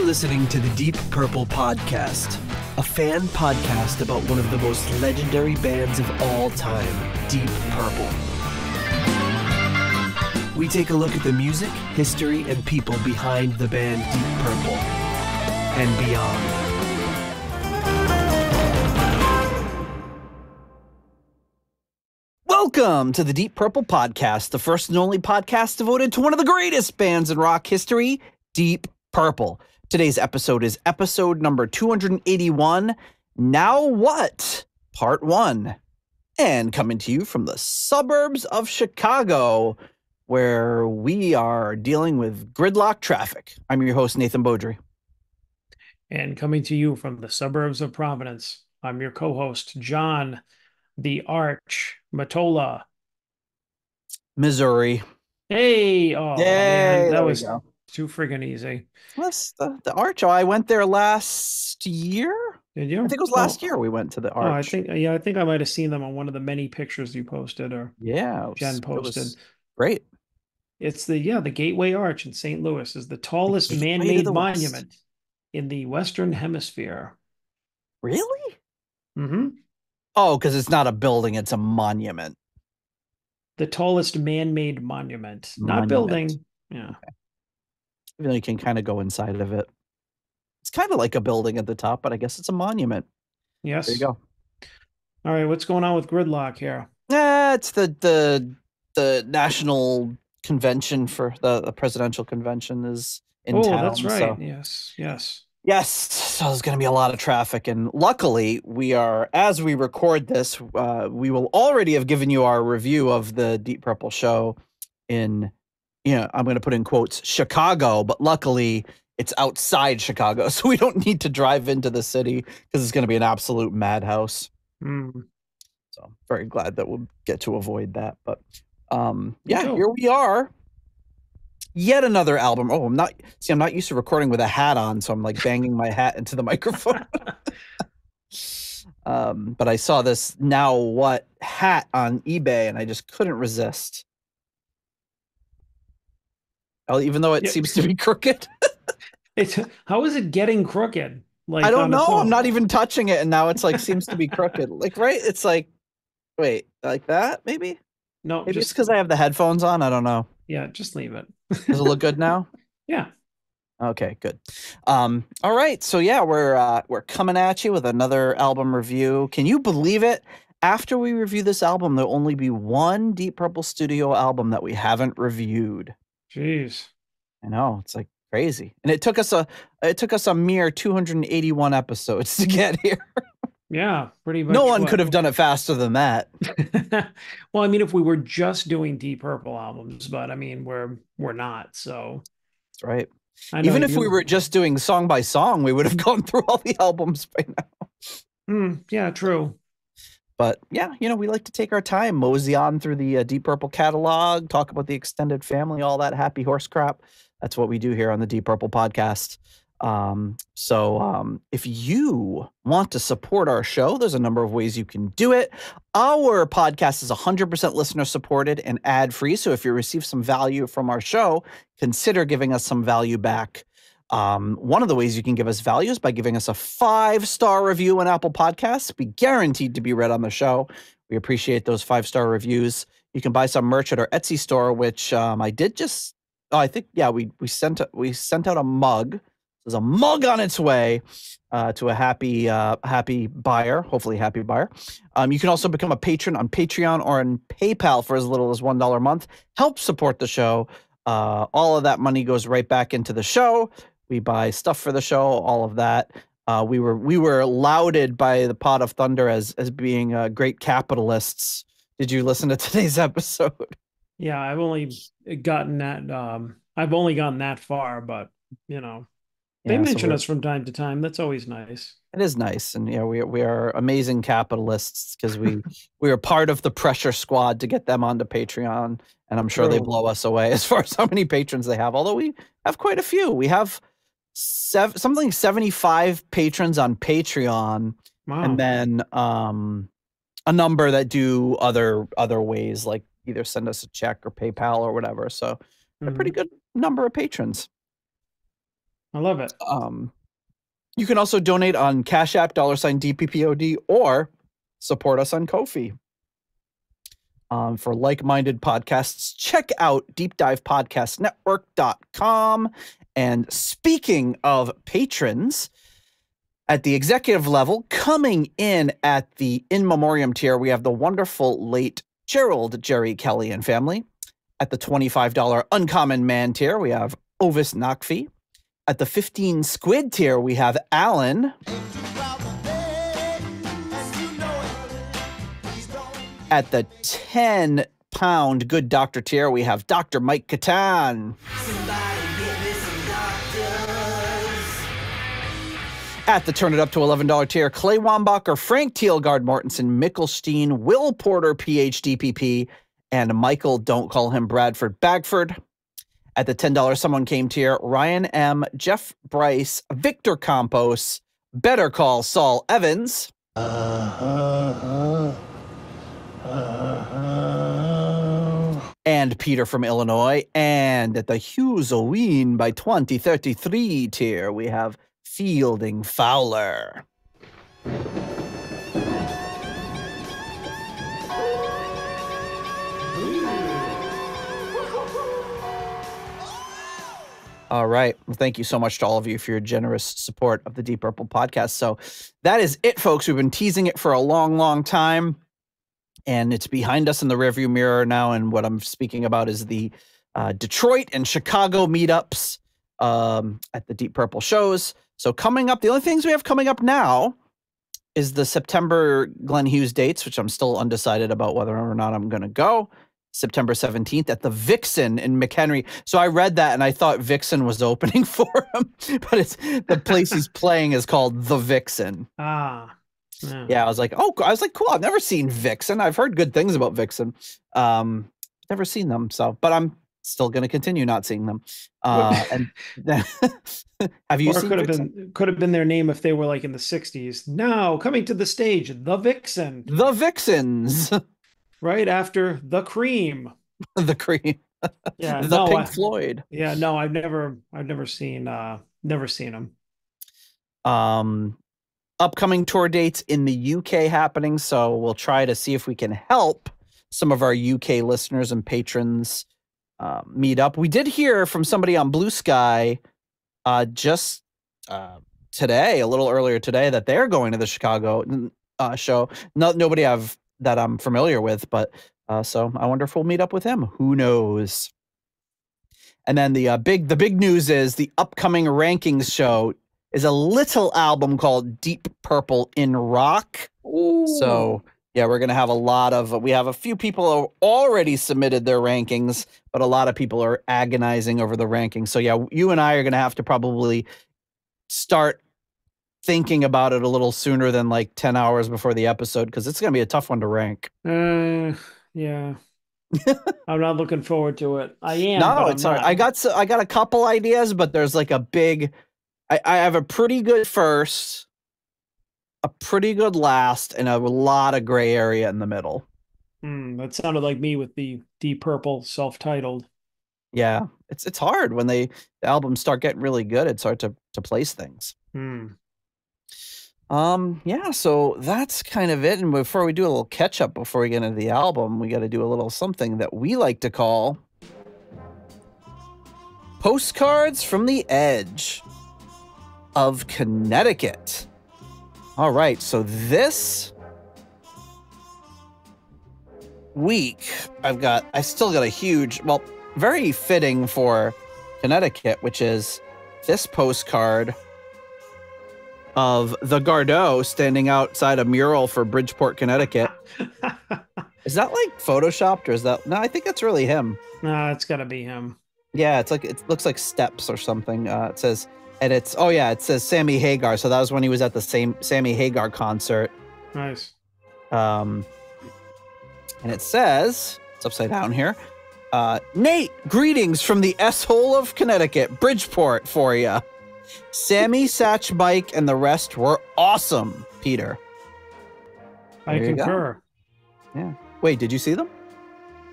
listening to the Deep Purple Podcast, a fan podcast about one of the most legendary bands of all time, Deep Purple. We take a look at the music, history, and people behind the band Deep Purple and beyond. Welcome to the Deep Purple Podcast, the first and only podcast devoted to one of the greatest bands in rock history, Deep Purple. Today's episode is episode number 281, Now What? Part 1. And coming to you from the suburbs of Chicago, where we are dealing with gridlock traffic. I'm your host, Nathan Beaudry. And coming to you from the suburbs of Providence, I'm your co-host, John the Arch Matola. Missouri. Hey, oh man, that was go. too friggin' easy. That's the Arch. I went there last year. Did you? I think it was last year we went to the Arch. I think I might have seen them on one of the many pictures you posted or Jen posted. Great. It's the Gateway Arch in St. Louis is the tallest man-made monument in the Western Hemisphere. Really? Mm-hmm. Oh, because it's not a building, it's a monument. The tallest man-made monument. Not building. Yeah. Okay. Even though you can kind of go inside of it. It's kind of like a building at the top, but I guess it's a monument. Yes. There you go. All right, what's going on with gridlock here? It's the national convention for the presidential convention is in town. Oh, that's right. So. Yes, so there's going to be a lot of traffic, and luckily we are, as we record this, we will already have given you our review of the Deep Purple show in, I'm going to put in quotes, Chicago, but luckily it's outside Chicago, so we don't need to drive into the city because it's going to be an absolute madhouse. So I'm very glad that we'll get to avoid that, but here we are. Yet another album. Oh, I'm not used to recording with a hat on, so I'm like banging my hat into the microphone. But I saw this Now What hat on eBay and I just couldn't resist. Even though it seems to be crooked. How is it getting crooked? Like, I don't know. I'm not even touching it and now it's like seems to be crooked. Like, right? It's like, wait, like that maybe? No, maybe it's because I have the headphones on. I don't know. Yeah, just leave it. Does it look good now? Yeah. Okay, good. All right. So yeah, we're coming at you with another album review. Can you believe it? After we review this album, there'll only be one Deep Purple studio album that we haven't reviewed. Jeez. I know, it's like crazy. And it took us a mere 281 episodes to get here. Yeah, pretty much. No one could have done it faster than that. Well, I mean, if we were just doing Deep Purple albums, but I mean, we're not, so. That's right. Even if we were just doing song by song, we would have gone through all the albums by now. Yeah, true. But yeah, we like to take our time, mosey on through the Deep Purple catalog, talk about the extended family, all that happy horse crap. That's what we do here on the Deep Purple podcast. So if you want to support our show, there's a number of ways you can do it. Our podcast is 100% listener supported and ad free. So if you receive some value from our show, consider giving us some value back. One of the ways you can give us value is by giving us a 5-star review on Apple Podcasts. Be guaranteed to be read on the show. We appreciate those 5-star reviews. You can buy some merch at our Etsy store, which I did just. I think we sent out a mug. There's a mug on its way to a happy buyer, hopefully happy buyer. You can also become a patron on Patreon or on PayPal for as little as $1 a month. Help support the show. All of that money goes right back into the show. We buy stuff for the show, all of that. We were lauded by the Pot of Thunder as being great capitalists. Did you listen to today's episode? Yeah, I've only gotten that far, but they mention us from time to time. That's always nice. It is nice, and we are amazing capitalists because we are part of the pressure squad to get them onto Patreon, and I'm sure they blow us away as far as how many patrons they have. Although we have quite a few, we have something 75 patrons on Patreon, wow. And then a number that do other ways, like either send us a check or PayPal or whatever. So a pretty good number of patrons. I love it. You can also donate on Cash App, $DPPOD, or support us on Ko-fi. For like-minded podcasts, check out deepdivepodcastnetwork.com. And speaking of patrons, at the executive level, coming in at the in memoriam tier, we have the wonderful late Gerald Jerry Kelly and family. At the $25 uncommon man tier, we have Ovis Nakfi. At the 15 squid tier, we have Alan. At the 10-pound good doctor tier, we have Dr. Mike Catan. At the turn it up to $11 tier, Clay Wambacher, Frank Thielgard Mortensen, Mickelstein, Will Porter, PhDPP, and Michael, don't call him Bradford Bagford. At the $10 Someone Came tier, Ryan M., Jeff Bryce, Victor Campos, Better Call Saul Evans. And Peter from Illinois. And at the Hughes-Oween by 2033 tier, we have Fielding Fowler. All right. Well, thank you so much to all of you for your generous support of the Deep Purple podcast. So that is it, folks. We've been teasing it for a long, long time, and it's behind us in the rearview mirror now. And what I'm speaking about is the Detroit and Chicago meetups at the Deep Purple shows. So coming up, the only things we have coming up now is the September Glenn Hughes dates, which I'm still undecided about whether or not I'm going to go. September 17th at the Vixen in McHenry. So I read that and I thought Vixen was opening for him, but it's the place he's playing is called the Vixen. Yeah. I was like, cool. I've never seen Vixen. I've heard good things about Vixen. Never seen them. So, but I'm still going to continue not seeing them. And have you seen Vixen? Could have been their name if they were like in the 60s. Now coming to the stage, the Vixen. The Vixens. Right after the Cream. The Cream. Yeah. Pink Floyd. Yeah, no, I've never seen them. Upcoming tour dates in the UK happening, so we'll try to see if we can help some of our UK listeners and patrons meet up. We did hear from somebody on Blue Sky just today, a little earlier today, that they're going to the Chicago show. Nobody that I'm familiar with, but so I wonder if we'll meet up with him. Who knows? And then the big news is the upcoming rankings show is a little album called Deep Purple in Rock. Ooh. So yeah, we're gonna have we have a few people who already submitted their rankings, but a lot of people are agonizing over the rankings. So yeah, you and I are gonna have to probably start thinking about it a little sooner than like 10 hours before the episode, because it's going to be a tough one to rank. Yeah. I'm not looking forward to it. I am. No, it's hard. I got a couple ideas, but there's like I have a pretty good first, a pretty good last, and a lot of gray area in the middle. That sounded like me with the Deep Purple self-titled. Yeah, it's hard when the albums start getting really good. It's hard to place things. Yeah, so that's kind of it. And before we do a little catch up before we get into the album, we got to do a little something that we like to call Postcards from the Edge of Connecticut. All right, so this week I still got a huge, well, very fitting for Connecticut, which is this postcard of the Gardeau standing outside a mural for Bridgeport, Connecticut. Is that like photoshopped, or is that? No, I think that's really him. No, it's got to be him. Yeah, it looks like steps or something. It says Sammy Hagar. So that was when he was at the same Sammy Hagar concert. Nice. And it says, it's upside down here. Nate, greetings from the S-hole of Connecticut, Bridgeport for ya. Sammy, Satch, Mike, and the rest were awesome, Peter. I concur. Yeah. Wait, did you see them?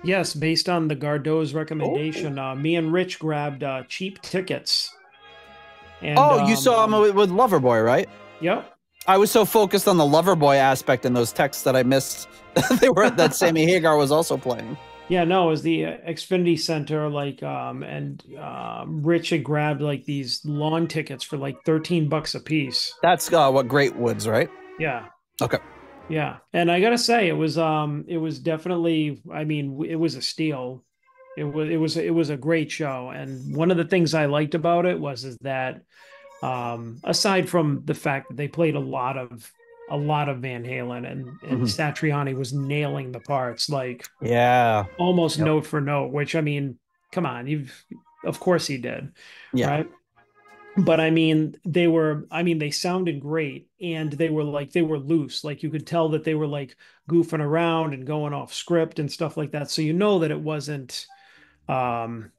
Yes, based on the Gardeau's recommendation, me and Rich grabbed cheap tickets. And oh, you saw him with Loverboy, right? Yep. I was so focused on the Loverboy aspect in those texts that I missed that Sammy Hagar was also playing. Yeah, no, it was the Xfinity Center, Rich had grabbed like these lawn tickets for like $13 a piece. That's what Great Woods, right? Yeah. Okay. Yeah, and I gotta say, it was definitely, I mean, it was a steal. It was a great show, and one of the things I liked about it is that, aside from the fact that they played a lot of Van Halen, and Satriani was nailing the parts, like almost note for note, which, I mean, come on, of course he did, right? But I mean, they sounded great, and they were loose. Like, you could tell that they were like goofing around and going off script and stuff like that. So you know that it wasn't piped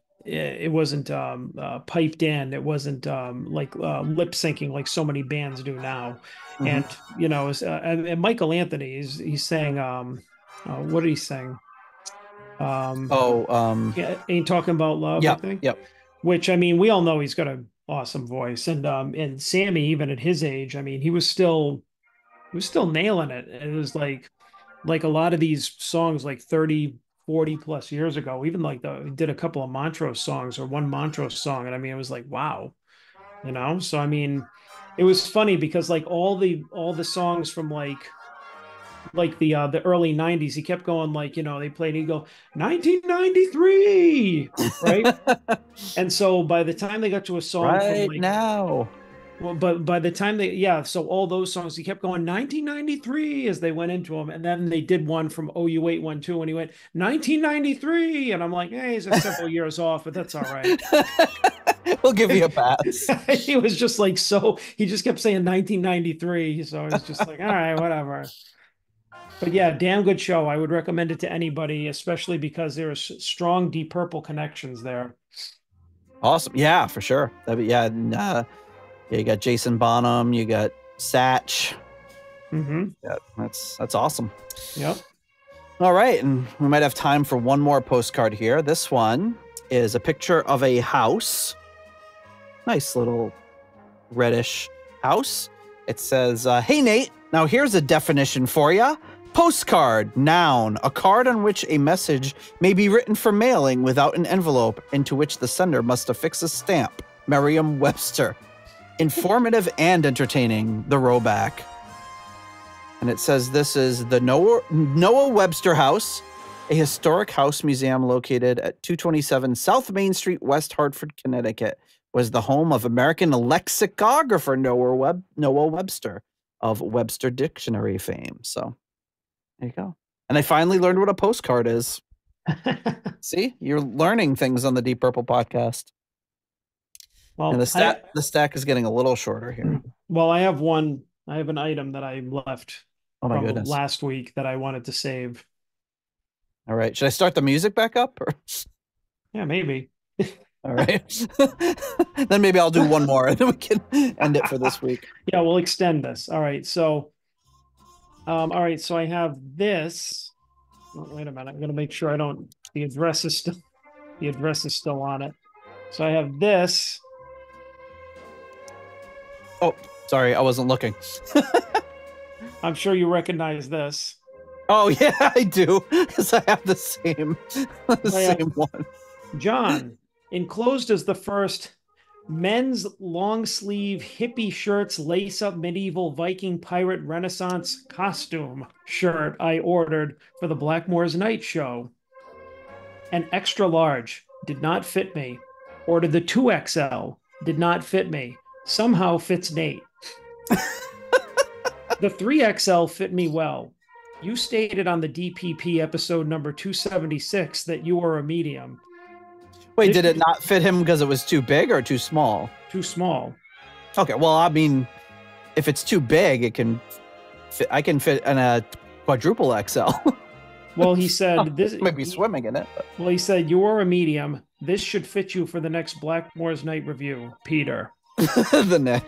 in. It wasn't lip syncing like so many bands do now. And and Michael Anthony, he's saying, what did he sing? Ain't Talking About Love, I think. Yep. Which, I mean, we all know he's got a awesome voice, and Sammy, even at his age, I mean, he was still nailing it. It was like a lot of these songs, like 30-40 plus years ago, even like he did a couple of Montrose songs, or one Montrose song, and I mean, it was like, wow, so I mean, it was funny because like all the songs from the early 90s, he kept going, like, they played, he'd go 1993, right? And so by the time they got to a song right now, well, but by the time so all those songs, he kept going 1993 as they went into them, and then they did one from OU812, and he went 1993, and I'm like, hey, he's a several years off, but that's all right. We'll give you a pass. He was just like, so he just kept saying 1993, so I was just like, all right, whatever. But yeah, damn good show. I would recommend it to anybody, especially because there's strong Deep Purple connections there. Awesome. Yeah, for sure. You got Jason Bonham, you got Satch. Yeah, that's awesome. Yep. All right, and we might have time for one more postcard here. This one is a picture of a house. Nice little reddish house. It says, hey, Nate, now here's a definition for you. Postcard, noun, a card on which a message may be written for mailing without an envelope, into which the sender must affix a stamp. Merriam-Webster. Informative and entertaining, the Roback. And it says this is the Noah Webster House, a historic house museum located at 227 South Main Street, West Hartford, Connecticut, was the home of American lexicographer Noah Webster of Webster Dictionary fame. So there you go. And I finally learned what a postcard is. See, you're learning things on the Deep Purple podcast. Well, and the stack is getting a little shorter here. Well, I have an item that I left from last week that I wanted to save. All right. Should I start the music back up? Or? Yeah, maybe. All right. Then maybe I'll do one more and then we can end it for this week. Yeah, we'll extend this. All right. So I have this. Oh, wait a minute. I'm going to make sure the address is still on it. So I have this. Oh, sorry. I wasn't looking. I'm sure you recognize this. Oh, yeah, I do. Because I have the same one. John, enclosed is the first men's long sleeve hippie shirts, lace up medieval Viking pirate Renaissance costume shirt I ordered for the Blackmore's Night show. An extra large did not fit me. Ordered the 2XL, did not fit me. Somehow fits Nate. The 3XL fit me well. You stated on the DPP episode number 276 that you are a medium. Wait, did it not fit him because it was too big or too small? Too small. Okay, well, I mean, if it's too big, it can fit. I can fit in a quadruple XL. Well, he said this might be swimming in it. But. Well, he said you are a medium. This should fit you for the next Blackmore's Night review, Peter. Yeah,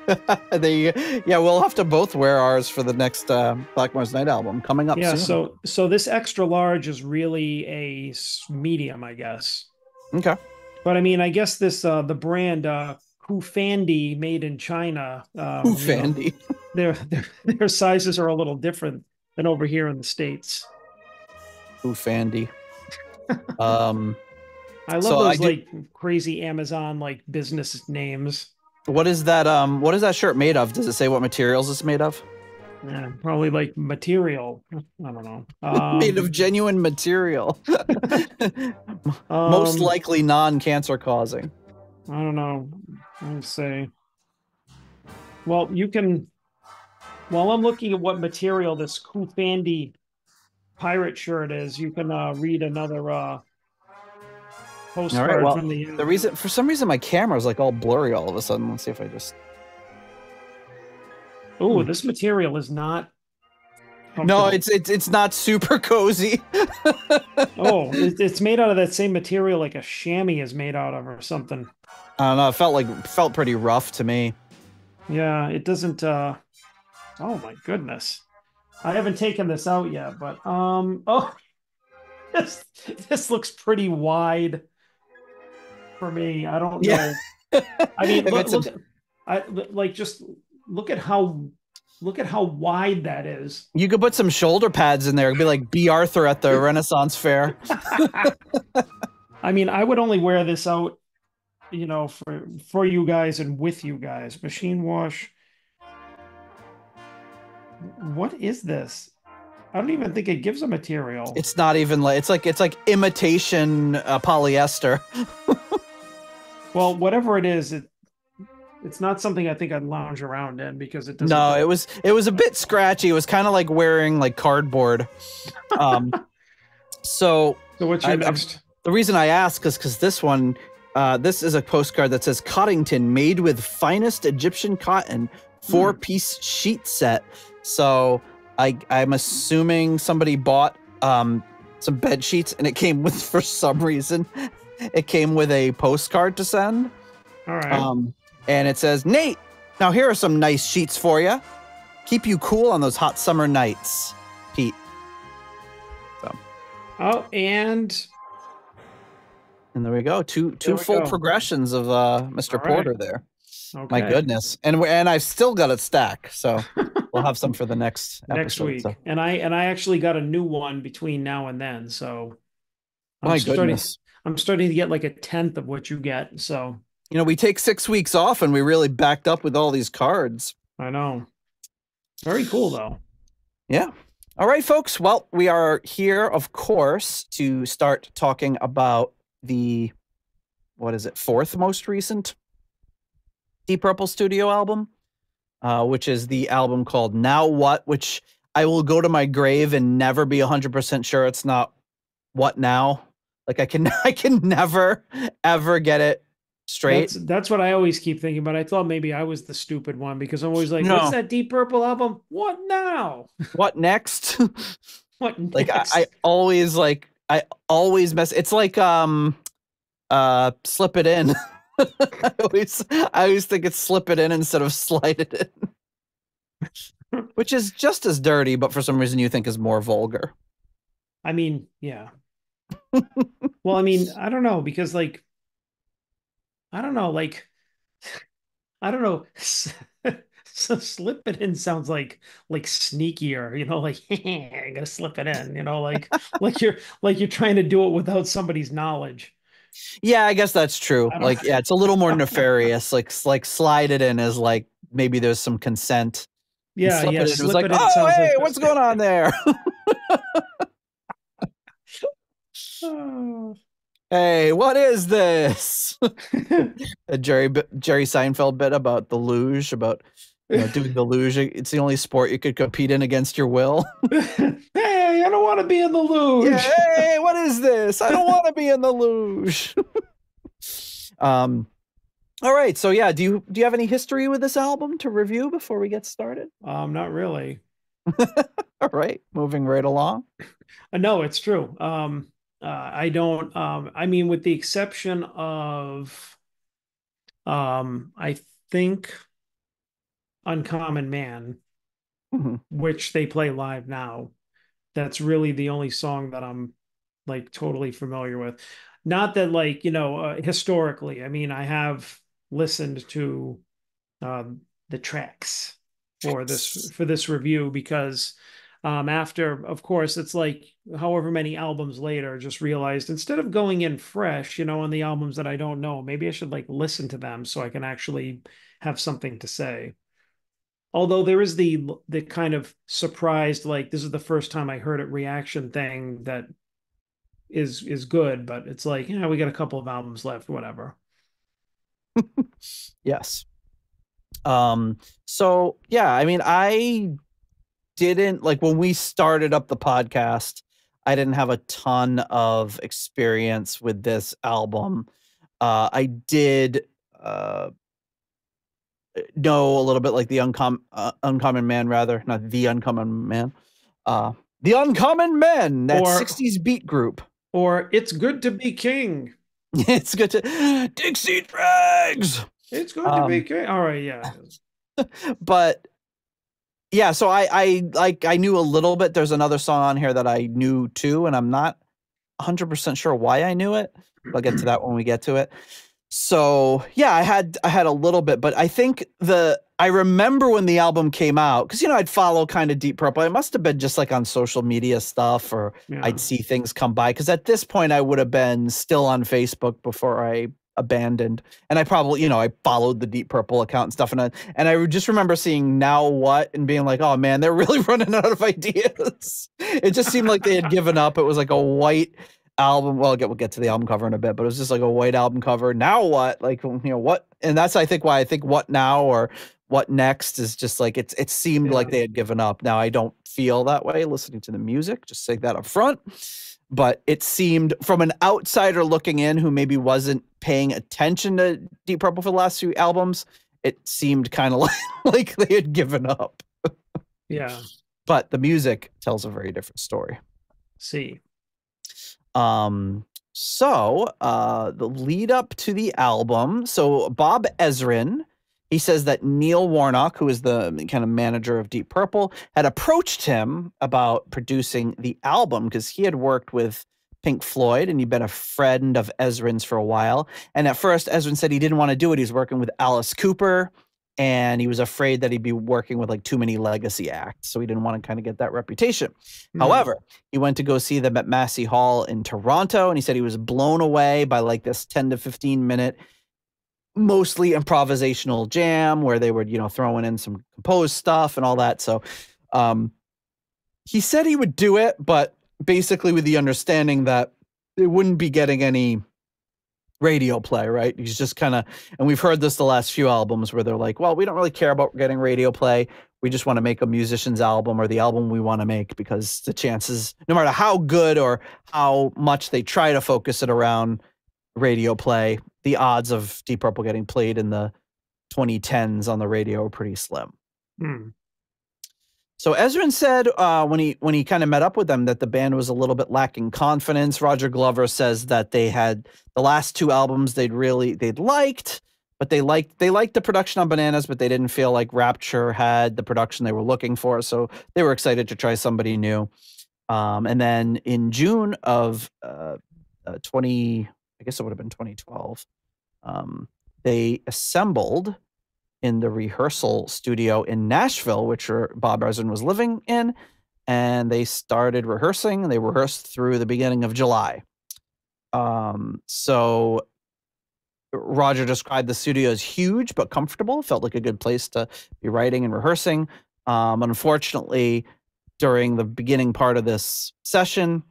we'll have to both wear ours for the next Blackmore's Night album coming up. Yeah, soon. so this extra large is really a medium, I guess. Okay. But I mean, I guess this the brand Kufandi made in China. Ooh, Fandy. Their sizes are a little different than over here in the States. Ooh, Fandy. Um, I love so I those do. like crazy Amazon like business names. What is that? What is that shirt made of? Does it say what materials it's made of? Yeah, probably like material. I don't know. Made of genuine material. Most Um, likely non-cancer causing. I don't know. Let's say. Well, you can. While I'm looking at what material this Kufandi pirate shirt is, you can read another All right. postcard Well, from the. the reason for some reason my camera is like all blurry all of a sudden. Let's see if I just. Oh, this material is not No, comfortable. it's not super cozy. Oh, it's made out of that same material like a chamois is made out of or something. I don't know. It felt pretty rough to me. Yeah, it doesn't. Oh my goodness, I haven't taken this out yet, but oh, this this looks pretty wide for me. I don't Yeah. know. I mean, If look, it's a, look, I like just look at how wide that is. you could put some shoulder pads in there. It'd be like B. Arthur at the Renaissance Fair. I mean, I would only wear this out, for you guys and with you guys. Machine wash. What is this? I don't even think it gives a material. It's not even like it's like imitation polyester. Well, whatever it is, it's not something I think I'd lounge around in because it doesn't. No, it was a bit scratchy. It was kind of like wearing like cardboard. Um, so So what's your I, next? the reason I ask is because this one, this is a postcard that says Coddington made with finest Egyptian cotton, 4-piece sheet set. So I'm assuming somebody bought some bed sheets and it came with, for some reason, it came with a postcard to send. All right. And it says, Nate, now here are some nice sheets for you. Keep you cool on those hot summer nights, Pete. So. Oh, and there we go. Two we full go. progressions of Mr. All right. Porter there. Okay. My goodness. And I've still got it stacked. So we'll have some for the next episode, week. So. And I actually got a new one between now and then. So My goodness. I'm starting to get like a 10th of what you get. So we take 6 weeks off and we really backed up with all these cards. I know. Very cool though. Yeah. All right, folks. Well, we are here, of course, to start talking about the, what is it, 4th most recent Deep Purple studio album, which is the album called Now What, which I will go to my grave and never be 100% sure it's not What Now. Like I can never ever get it straight. That's what I always keep thinking, but I thought maybe I was the stupid one because I'm always like, No. what's that Deep Purple album? What now? What next? What next? Like I always mess. It's like Slip It In. I always think it's Slip It In instead of Slide It In. Which is just as dirty, but for some reason you think is more vulgar. I mean, yeah. Well, I mean, I don't know because like I don't know. So Slip It In sounds like sneakier, like I'm gonna slip it in, like you're trying to do it without somebody's knowledge. Yeah, I guess that's true. Like, yeah, it's a little more nefarious. Like Slide It In is like maybe there's some consent. Yeah, Slip yeah. It In was like, It In oh, sounds hey, like what's going on there? Hey, what is this? A Jerry Seinfeld bit about the luge, about doing the luge. It's the only sport you could compete in against your will. Hey, I don't want to be in the luge. Yeah, hey, what is this? I don't want to be in the luge. All right. So yeah, do you have any history with this album to review before we get started? Not really. All right, moving right along. No, it's true. I don't. I mean, with the exception of, I think, Uncommon Man, which they play live now. That's really the only song that I'm like totally familiar with. Not that like historically. I mean, I have listened to the tracks Tracks. for this review because after, of course, it's like however many albums later, just realized instead of going in fresh, on the albums that I don't know, maybe I should like listen to them so I can actually have something to say. Although there is the kind of surprised, like this is the first time I heard it reaction thing that is good, but it's like, we got a couple of albums left, whatever. Yes. So yeah, I mean, I didn't like when we started up the podcast, I didn't have a ton of experience with this album. I did know a little bit like the Uncommon Man, rather, not the Uncommon Man. The Uncommon Men, that Or 60s beat group. or It's Good to Be King. It's good to Dixie Drags. It's good to be king. All right, yeah. But yeah, so I knew a little bit. There's another song on here that I knew too, and I'm not 100% sure why I knew it. I'll get to that when we get to it. So yeah, I had a little bit, but I think I remember when the album came out, because I'd follow kind of Deep Purple. It must have been just like on social media stuff, or Yeah. I'd see things come by. Because at this point, I would have been still on Facebook before I abandoned, and I probably I followed the Deep Purple account and stuff, and I just remember seeing Now What and being like, oh man, they're really running out of ideas. It just seemed like they had given up. It was like a white album. Well, we'll get to the album cover in a bit, but it was just like a white album cover. Now what? Like, what? And that's, I think, why I think What Now or What Next is just like, it seemed like they had given up. Now, I don't feel that way listening to the music, just say that up front. But it seemed, from an outsider looking in who maybe wasn't paying attention to Deep Purple for the last few albums, it seemed kind of like they had given up. Yeah. But the music tells a very different story. See. So the lead up to the album, so Bob Ezrin, he says that Neil Warnock, who is the kind of manager of Deep Purple, had approached him about producing the album because he had worked with Pink Floyd and he'd been a friend of Ezrin's for a while. And at first, Ezrin said he didn't want to do it. He was working with Alice Cooper, and he was afraid that he'd be working with like too many legacy acts. So he didn't want to kind of get that reputation. However, he went to go see them at Massey Hall in Toronto, and he said he was blown away by like this 10 to 15 minute, mostly improvisational jam where they were, throwing in some composed stuff and all that. So he said he would do it, but basically with the understanding that it wouldn't be getting any radio play, right? He's just kind of, and we've heard this the last few albums where they're like, well, we don't really care about getting radio play. We just want to make a musician's album or the album we want to make, because the chances, no matter how good or how much they try to focus it around radio play, the odds of Deep Purple getting played in the 2010s on the radio are pretty slim. So Ezrin said when he kind of met up with them that the band was a little bit lacking confidence. Roger Glover says that they had the last two albums they'd liked, but they liked the production on Bananas, but they didn't feel like Rapture had the production they were looking for. So they were excited to try somebody new. And then in June of 20, I guess it would have been 2012, they assembled in the rehearsal studio in Nashville, which Bob Ezrin was living in, and they started rehearsing. They rehearsed through the beginning of July. So Roger described the studio as huge but comfortable. Felt like a good place to be writing and rehearsing. Unfortunately, during the beginning part of this session,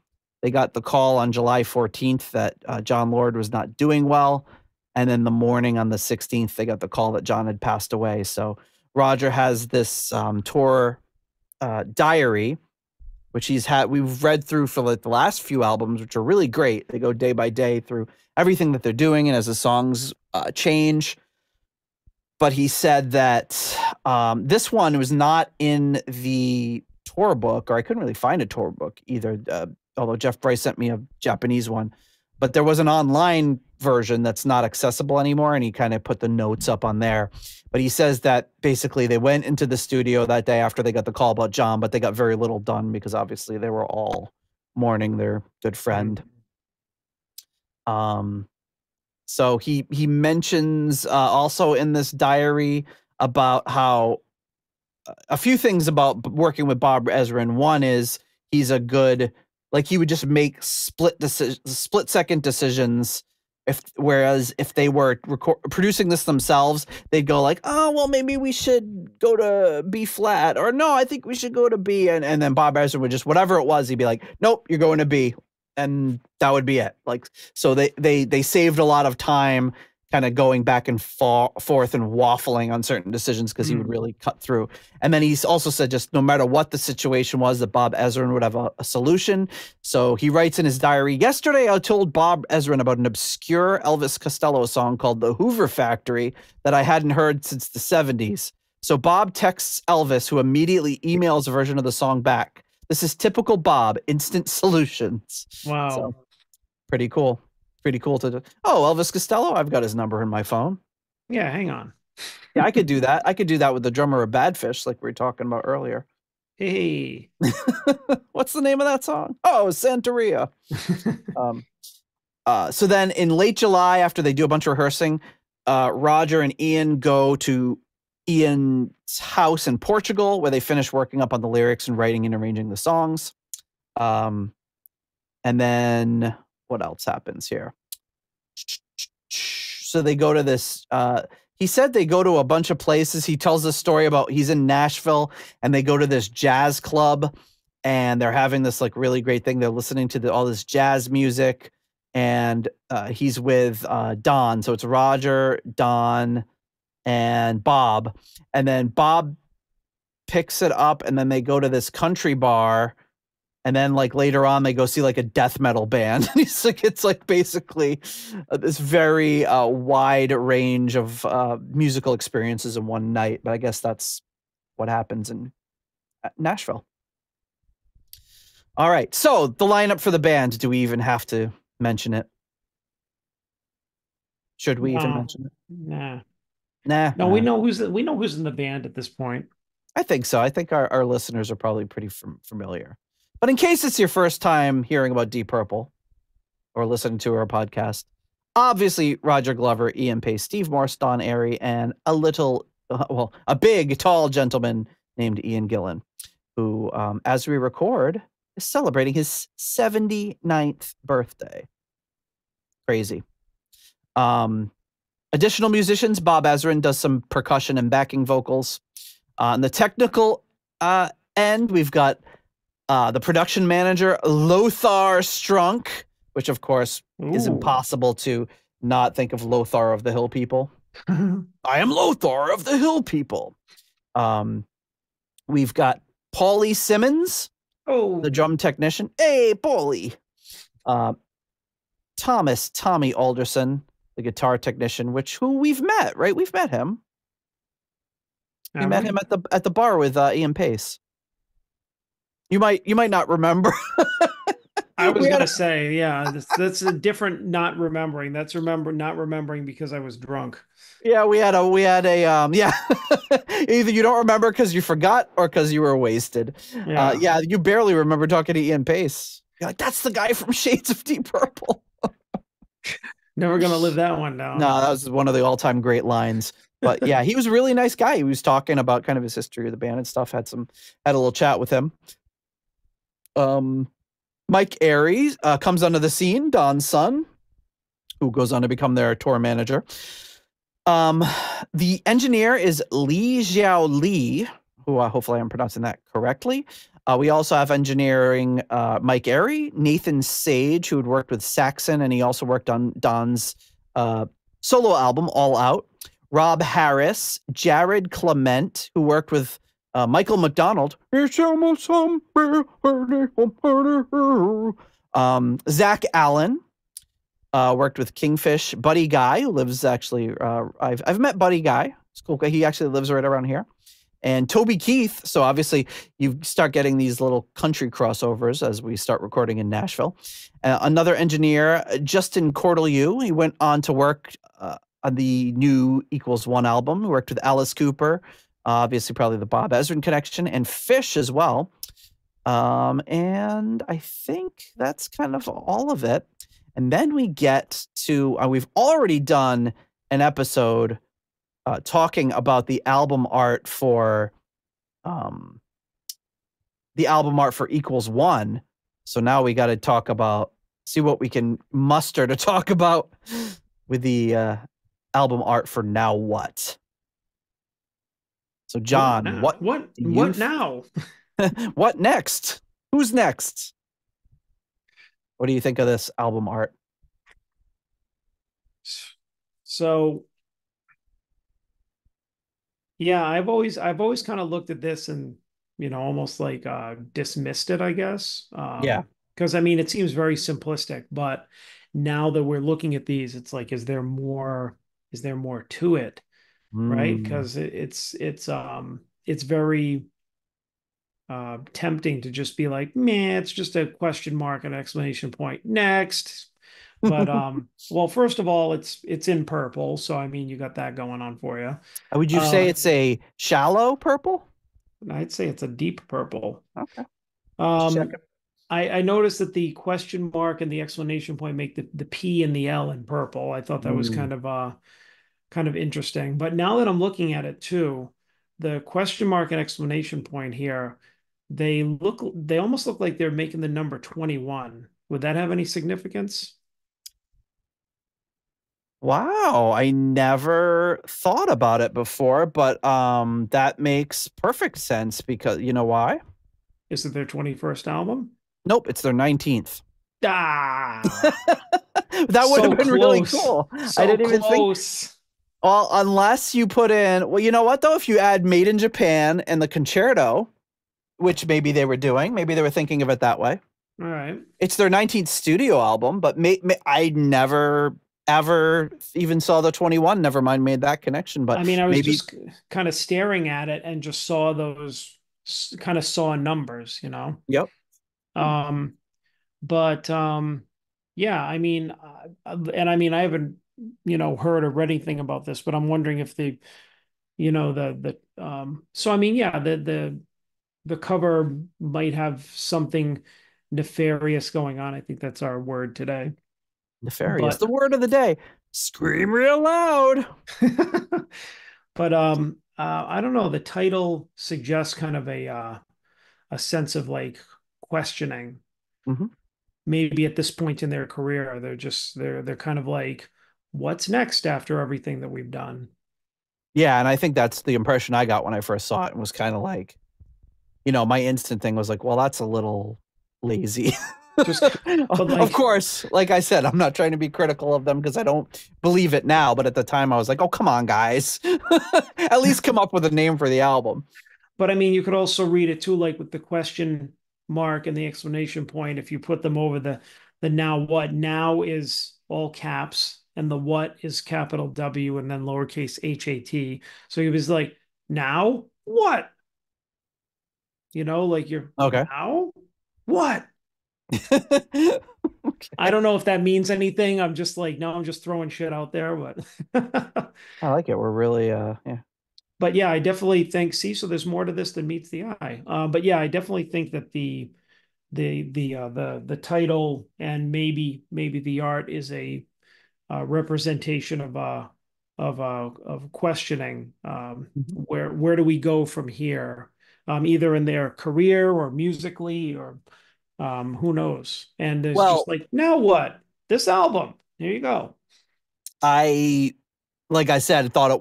they got the call on July 14th that Jon Lord was not doing well. And then the morning on the 16th, they got the call that Jon had passed away. So Roger has this tour diary, which we've read through for like the last few albums, which are really great. They go day by day through everything that they're doing and as the songs change. But he said that this one was not in the tour book, or I couldn't really find a tour book either, although Jeff Bryce sent me a Japanese one. But there was an online version that's not accessible anymore, and he kind of put the notes up on there. But he says that basically they went into the studio that day after they got the call about Jon, but they got very little done because obviously they were all mourning their good friend. So he mentions also in this diary about how a few things about working with Bob Ezrin. One is he's a good, like he would just make split second decisions. Whereas if they were producing this themselves, they'd go like, oh, well, maybe we should go to B flat, or no, I think we should go to B. And then Bob Ezrin would just, whatever it was, he'd be like, nope, you're going to B. And that would be it. Like, so they saved a lot of time kind of going back and forth and waffling on certain decisions because he would really cut through. And then he's also said just no matter what the situation was, that Bob Ezrin would have a solution. So he writes in his diary, yesterday I told Bob Ezrin about an obscure Elvis Costello song called The Hoover Factory that I hadn't heard since the 70s. So Bob texts Elvis, who immediately emails a version of the song back. This is typical Bob, instant solutions. Wow. So, pretty cool. Pretty cool to do. Oh, Elvis Costello, I've got his number in my phone. Yeah, hang on. Yeah, I could do that. I could do that with the drummer of Badfish, like we were talking about earlier. Hey. What's the name of that song? Oh, Santeria. So then in late July, after they do a bunch of rehearsing, Roger and Ian go to Ian's house in Portugal, where they finish working up on the lyrics and writing and arranging the songs. And then what else happens here? So they go to this, he said they go to a bunch of places. He tells a story about he's in Nashville and they go to this jazz club and they're having this like really great thing. They're listening to all this jazz music and he's with Don. So it's Roger, Don, and Bob. And then Bob picks it up and then they go to this country bar. And then like later on, they go see like a death metal band. He's like, it's like basically this very wide range of musical experiences in one night. But I guess that's what happens in Nashville. All right. So the lineup for the band, do we even have to mention it? Should we even mention it? Nah. No, we know who's in the band at this point. I think so. I think our listeners are probably pretty familiar. But in case it's your first time hearing about Deep Purple or listening to our podcast, obviously Roger Glover, Ian Paice, Steve Morse, Don Airey, and a big, tall gentleman named Ian Gillan, who, as we record, is celebrating his 79th birthday. Crazy. Additional musicians, Bob Ezrin does some percussion and backing vocals. On the technical end, we've got the production manager, Lothar Strunk, which of course is impossible to not think of Lothar of the Hill People. I am Lothar of the Hill People. We've got Paulie Simmons, the drum technician. Hey, Paulie. Tommy Alderson, the guitar technician, who we've met, right? We've met him. We met him at the bar with Ian Paice. You might not remember. I was gonna say, yeah, that's a different not remembering. That's not remembering because I was drunk. Yeah, we had a yeah. Either you don't remember because you forgot or because you were wasted. Yeah, you barely remember talking to Ian Paice. You're like, that's the guy from Shades of Deep Purple. Never gonna live that one down. No, that was one of the all-time great lines. But yeah, he was a really nice guy. He was talking about kind of his history of the band and stuff. Had a little chat with him. Mike Aries comes onto the scene, Don's son, who goes on to become their tour manager. The engineer is Li Xiao Li, who hopefully I'm pronouncing that correctly. We also have engineering Mike Airey, Nathan Sage, who had worked with Saxon, and he also worked on Don's solo album, All Out. Rob Harris, Jared Clement, who worked with Michael McDonald. Zach Allen worked with Kingfish. Buddy Guy, who lives actually, I've met Buddy Guy. It's a cool guy. He actually lives right around here. And Toby Keith. So obviously you start getting these little country crossovers as we start recording in Nashville. Another engineer, Justin Cortelyou. He went on to work on the new Equals One album. He worked with Alice Cooper. Obviously, probably the Bob Ezrin connection, and Fish as well. And I think that's kind of all of it. And then we get to, we've already done an episode talking about the album art for Equals One. So now we got to see what we can muster to talk about with the album art for Now What. So John, what now? What next? Who's next? What do you think of this album art? So yeah, I've always kind of looked at this and, almost like dismissed it, I guess. Yeah. Because I mean, it seems very simplistic, but now that we're looking at these, it's like, is there more to it? Right? Because it's very tempting to just be like, man, it's just a question mark and exclamation point. Next. But well, first of all, it's in purple, so I mean, you got that going on for you. Would you say it's a shallow purple? I'd say it's a deep purple. Okay. I noticed that the question mark and the exclamation point make the P and the L in purple. I thought that was kind of interesting. But now that I'm looking at it too, the question mark and exclamation point here, they almost look like they're making the number 21. Would that have any significance? Wow, I never thought about it before, but that makes perfect sense because you know why? Is it their 21st album? Nope, it's their 19th. Ah, that would have been really cool. I didn't even think. Well, unless you put in, well, you know what though? If you add Made in Japan and the concerto, which maybe they were doing, maybe they were thinking of it that way. All right. It's their 19th studio album, but I never ever even saw the 21. Never mind, made that connection. But I mean, I was just kind of staring at it and just saw those numbers, Yep. But yeah, I mean, and I mean, I haven't, heard or read anything about this, but I'm wondering if they, so I mean, yeah, the cover might have something nefarious going on. I think that's our word today. Nefarious, the word of the day. Scream real loud. But I don't know. The title suggests kind of a sense of like questioning. Mm-hmm. Maybe at this point in their career, they're kind of like, what's next after everything that we've done? Yeah, and I think that's the impression I got when I first saw it, and was kind of like, my instant thing was like, well, that's a little lazy. Of course, like I said, I'm not trying to be critical of them because I don't believe it now. But at the time, I was like, oh, come on, guys. At least come up with a name for the album. But I mean, you could also read it too, like with the question mark and the exclamation point. If you put them over the now what, now is all caps and the what is capital W and then lowercase HAT. So he was like, now what? Like you're okay. Now what? Okay. I don't know if that means anything. I'm just like, no, I'm just throwing shit out there, but I like it. We're really yeah. But yeah, I definitely think, so there's more to this than meets the eye. But yeah, I definitely think that the title and maybe the art is a representation of questioning. Where do we go from here? Either in their career or musically or who knows? And it's just like, now what? This album. Here you go. Like I said, thought it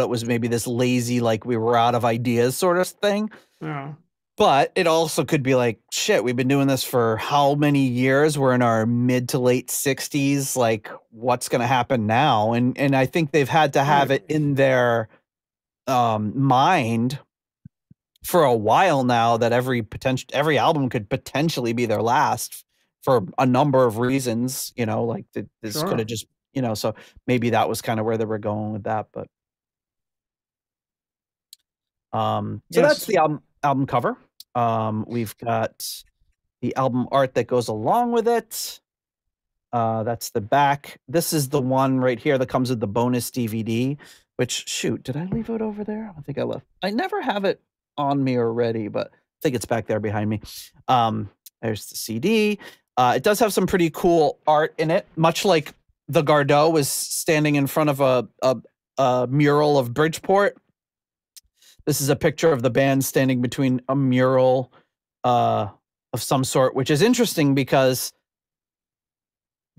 was maybe this lazy, like we were out of ideas sort of thing. Yeah. But it also could be like, shit, we've been doing this for how many years? We're in our mid to late 60s. Like, what's going to happen now? And I think they've had to have it in their mind for a while now that every album could potentially be their last for a number of reasons, like this could have just, so maybe that was kind of where they were going with that. But so that's the album cover. We've got the album art that goes along with it. That's the back. This is the one right here that comes with the bonus DVD, which, shoot, did I leave it over there? I think I left. I never have it on me already, but I think it's back there behind me. There's the CD. It does have some pretty cool art in it, much like the Gardeau was standing in front of a mural of Bridgeport. This is a picture of the band standing between a mural of some sort, which is interesting because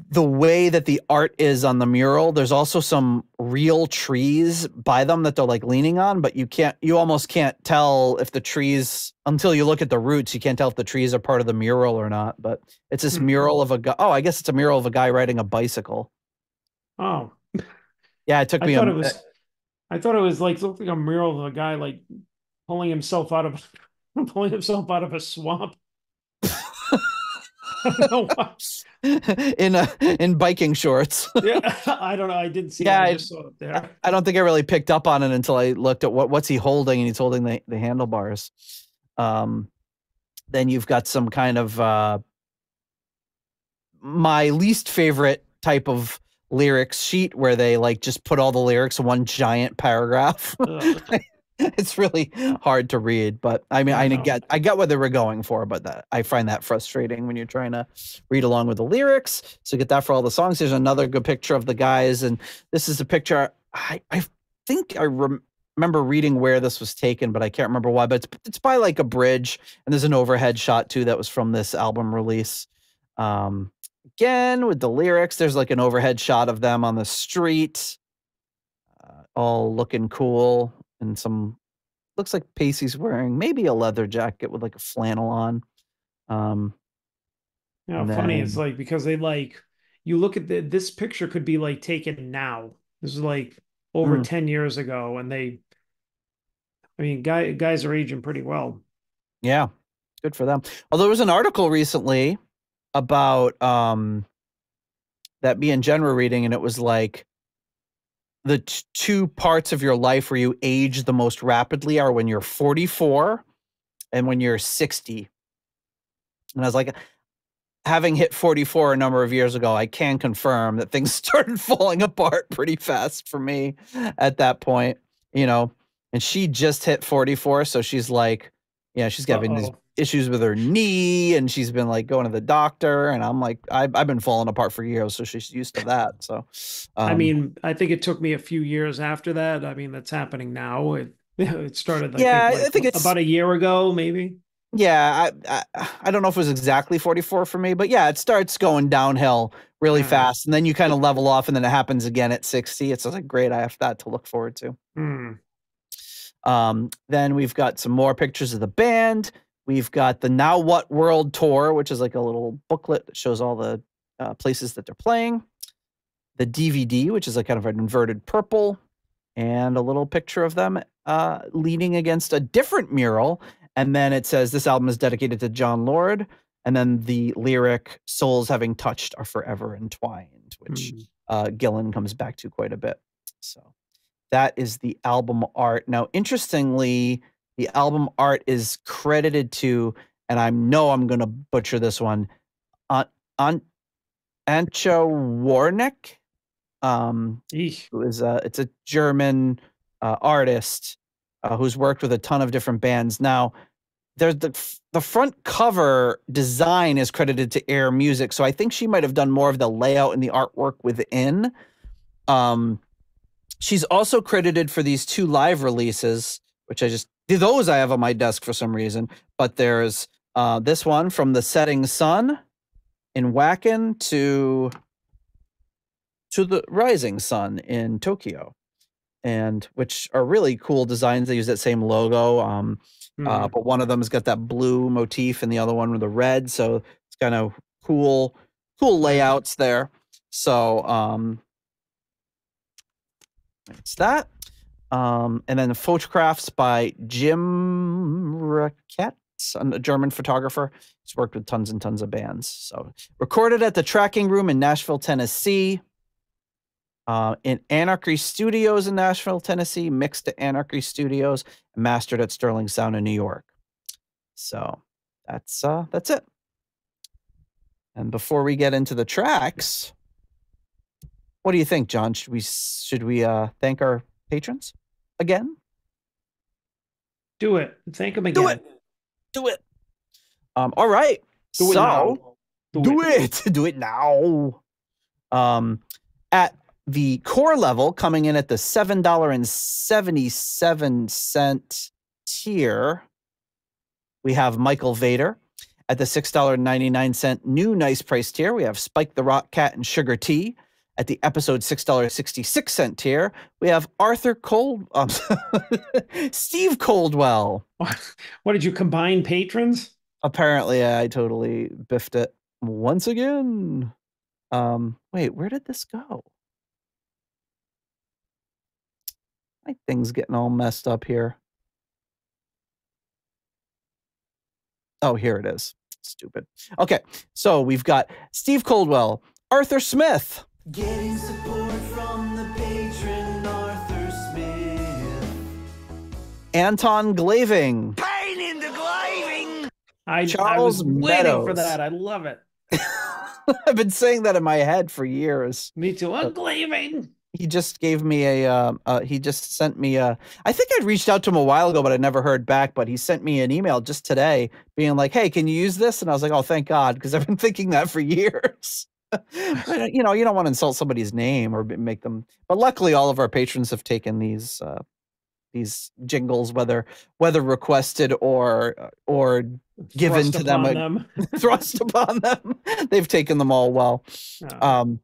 the way that the art is on the mural, there's also some real trees by them that they're like leaning on, but you almost can't tell if the trees, until you look at the roots, you can't tell if the trees are part of the mural or not. But it's this mural of a guy. Oh, I guess it's a mural of a guy riding a bicycle. Oh, Yeah, it took I me thought it was. I thought it was like looked like a mural of a guy like pulling himself out of pulling himself out of a swamp. I don't know why. in biking shorts. Yeah, I don't know. I didn't see Yeah, it. I just saw it there. I don't think I really picked up on it until I looked at what's he holding, and he's holding the handlebars. Then you've got some kind of my least favorite type of lyrics sheet where they like just put all the lyrics in one giant paragraph. It's really hard to read, but I mean, I get what they were going for, but I find that frustrating when you're trying to read along with the lyrics. So get that for all the songs. There's another good picture of the guys, and this is a picture I think I remember reading where this was taken, but I can't remember why. But it's by like a bridge, and there's an overhead shot too that was from this album release. Again with the lyrics, there's like an overhead shot of them on the street, all looking cool. And some looks like Pacey's wearing maybe a leather jacket with like a flannel on. Funny. It's like because they like you look at this picture could be like taken now. This is like over 10 years ago, and I mean, guys are aging pretty well. Yeah, good for them. Although there was an article recently about that me and Jen were reading, and it was like the two parts of your life where you age the most rapidly are when you're 44 and when you're 60. And I was like, having hit 44 a number of years ago, I can confirm that things started falling apart pretty fast for me at that point, and she just hit 44. So she's like, she's having these issues with her knee, and she's been like going to the doctor, and I'm like, I've been falling apart for years, so she's used to that. So I mean, I think it took me a few years after that. I mean, that's happening now. It started I think it's about a year ago, maybe. Yeah, I don't know if it was exactly 44 for me, but yeah, it starts going downhill really fast, and then you kind of level off, and then it happens again at 60. It's like, great, I have that to look forward to. Then we've got some more pictures of the band. We've got the Now What World Tour, which is like a little booklet that shows all the places that they're playing. The DVD, which is like kind of an inverted purple, and a little picture of them leaning against a different mural. And then it says this album is dedicated to John Lord. And then the lyric, souls having touched are forever entwined, which Gillan comes back to quite a bit. So that is the album art. Now, interestingly, the album art is credited to, and I know I'm going to butcher this one, Antje Warneck. Who is it's a German artist who's worked with a ton of different bands. Now, there's the front cover design is credited to Air Music, so I think she might have done more of the layout and the artwork within. She's also credited for these two live releases, which those I have on my desk for some reason. But there's this one from the Setting Sun in Wacken to the Rising Sun in Tokyo, and which are really cool designs. They use that same logo, but one of them has got that blue motif and the other one with the red. So it's kind of cool layouts there. So it's that. And then the photographs by Jim Raquette, a German photographer. He's worked with tons and tons of bands. So recorded at the Tracking Room in Nashville, Tennessee. In Anarchy Studios in Nashville, Tennessee, mixed at Anarchy Studios, and mastered at Sterling Sound in New York. So that's it. And before we get into the tracks, what do you think, John? Should we thank our patrons again? Do it. Thank them again. Do it. All right. Do it now. Do it. Do it now. At the core level, coming in at the $7.77 tier, we have Michael Vader. At the $6.99 new nice price tier, we have Spike the Rock Cat and Sugar Tea. At the episode $6.66 tier, we have Steve Coldwell. What did you combine patrons? Apparently, I totally biffed it once again. Wait, where did this go? My thing's getting all messed up here. Oh, here it is. Stupid. Okay, so we've got Steve Coldwell, Arthur Smith. Getting support from the patron Arthur Smith. Anton Glaving. Pain in the glaving. I was Charles waiting Meadows. for that. I love it. I've been saying that in my head for years. Me too. Glaving. He just gave me he just sent me I think I'd reached out to him a while ago, but I never heard back. But he sent me an email just today being like, hey, can you use this? And I was like, oh, thank God, because I've been thinking that for years. But, you don't want to insult somebody's name or make them. But luckily, all of our patrons have taken these jingles, whether requested or given to them, thrust upon them. They've taken them all well. Oh.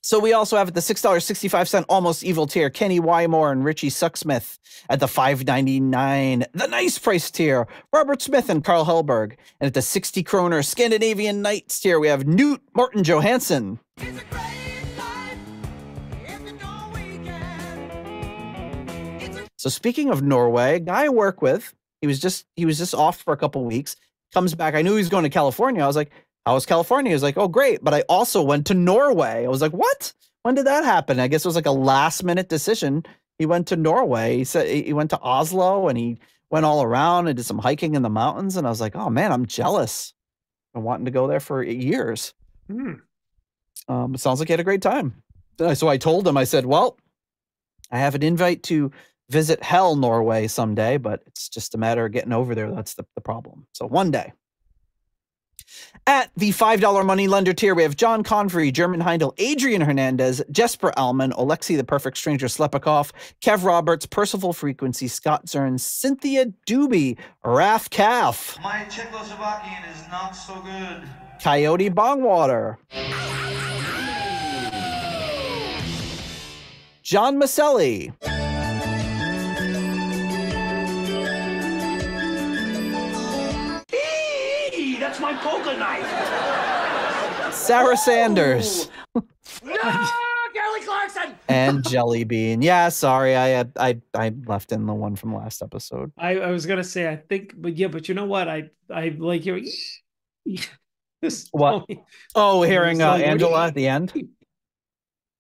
So we also have at the $6.65 almost evil tier, Kenny Wymore and Richie Sucksmith. At the $5.99, the nice price tier, Robert Smith and Carl Hellberg. And at the 60 kroner Scandinavian Nights tier, we have Newt Martin Johansson. So speaking of Norway, a guy I work with, he was just off for a couple weeks, comes back. I knew he was going to California. I was like, how was California? He was like, oh, great. But I also went to Norway. I was like, what? When did that happen? I guess it was like a last minute decision. He went to Norway. He said he went to Oslo and he went all around and did some hiking in the mountains. And I was like, oh man, I'm jealous. I'm wanting to go there for years. It sounds like he had a great time. So I told him, I said, well, I have an invite to visit Hell, Norway someday, but it's just a matter of getting over there. That's the problem. So one day. At the $5 money lender tier, we have John Convery, German Heindel, Adrian Hernandez, Jesper Alman, Alexei the Perfect Stranger Slepikov, Kev Roberts, Percival Frequency, Scott Zern, Cynthia Doobie, Raf Calf. My Czechoslovakian is not so good. Coyote Bongwater. John Maselli. That's my poker knife. Sarah Sanders. No, Kelly Clarkson. And Jelly Bean. Yeah, sorry, I left in the one from last episode. I was gonna say, I think, but you know what? I like your what? Oh, hearing Angela at the end.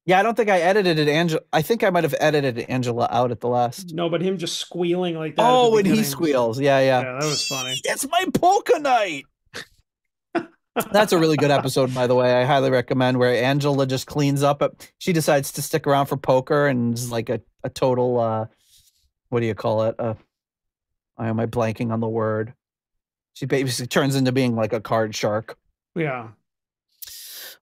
Yeah, I don't think I edited it. Angela, I think I might have edited Angela out at the last. No, but him just squealing like that. Oh, when he squeals. Yeah. Yeah, that was funny. It's my polka night. That's a really good episode, by the way. I highly recommend, where Angela just cleans up. She decides to stick around for poker and is like a total, what do you call it? Why am I blanking on the word? She basically turns into being like a card shark. Yeah.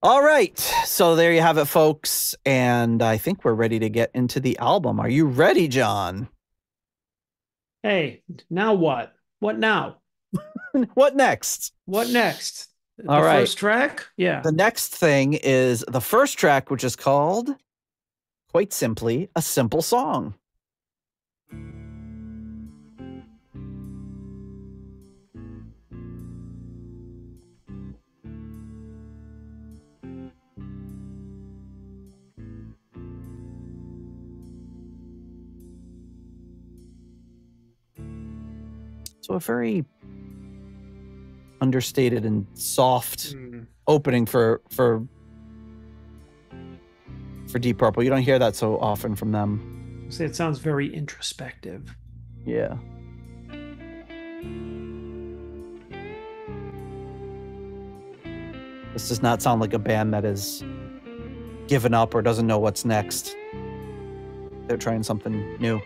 All right. So there you have it, folks. And I think we're ready to get into the album. Are you ready, John? Hey, now what? What now? What next? What next? All right. First track? Yeah. The next thing is the first track, which is called, quite simply, A Simple Song. So a very understated and soft opening for Deep Purple. You don't hear that so often from them. Say it sounds very introspective. Yeah. This does not sound like a band that is given up or doesn't know what's next. They're trying something new.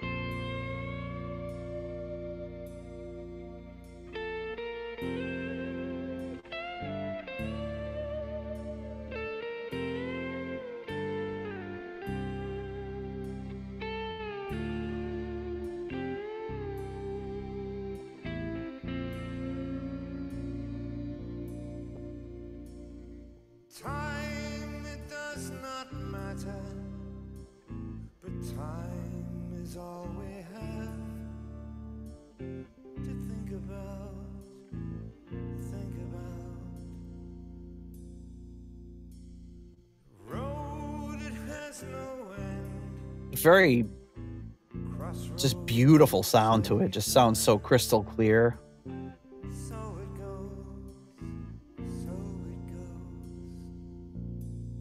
very just beautiful sound to it. Just sounds so crystal clear.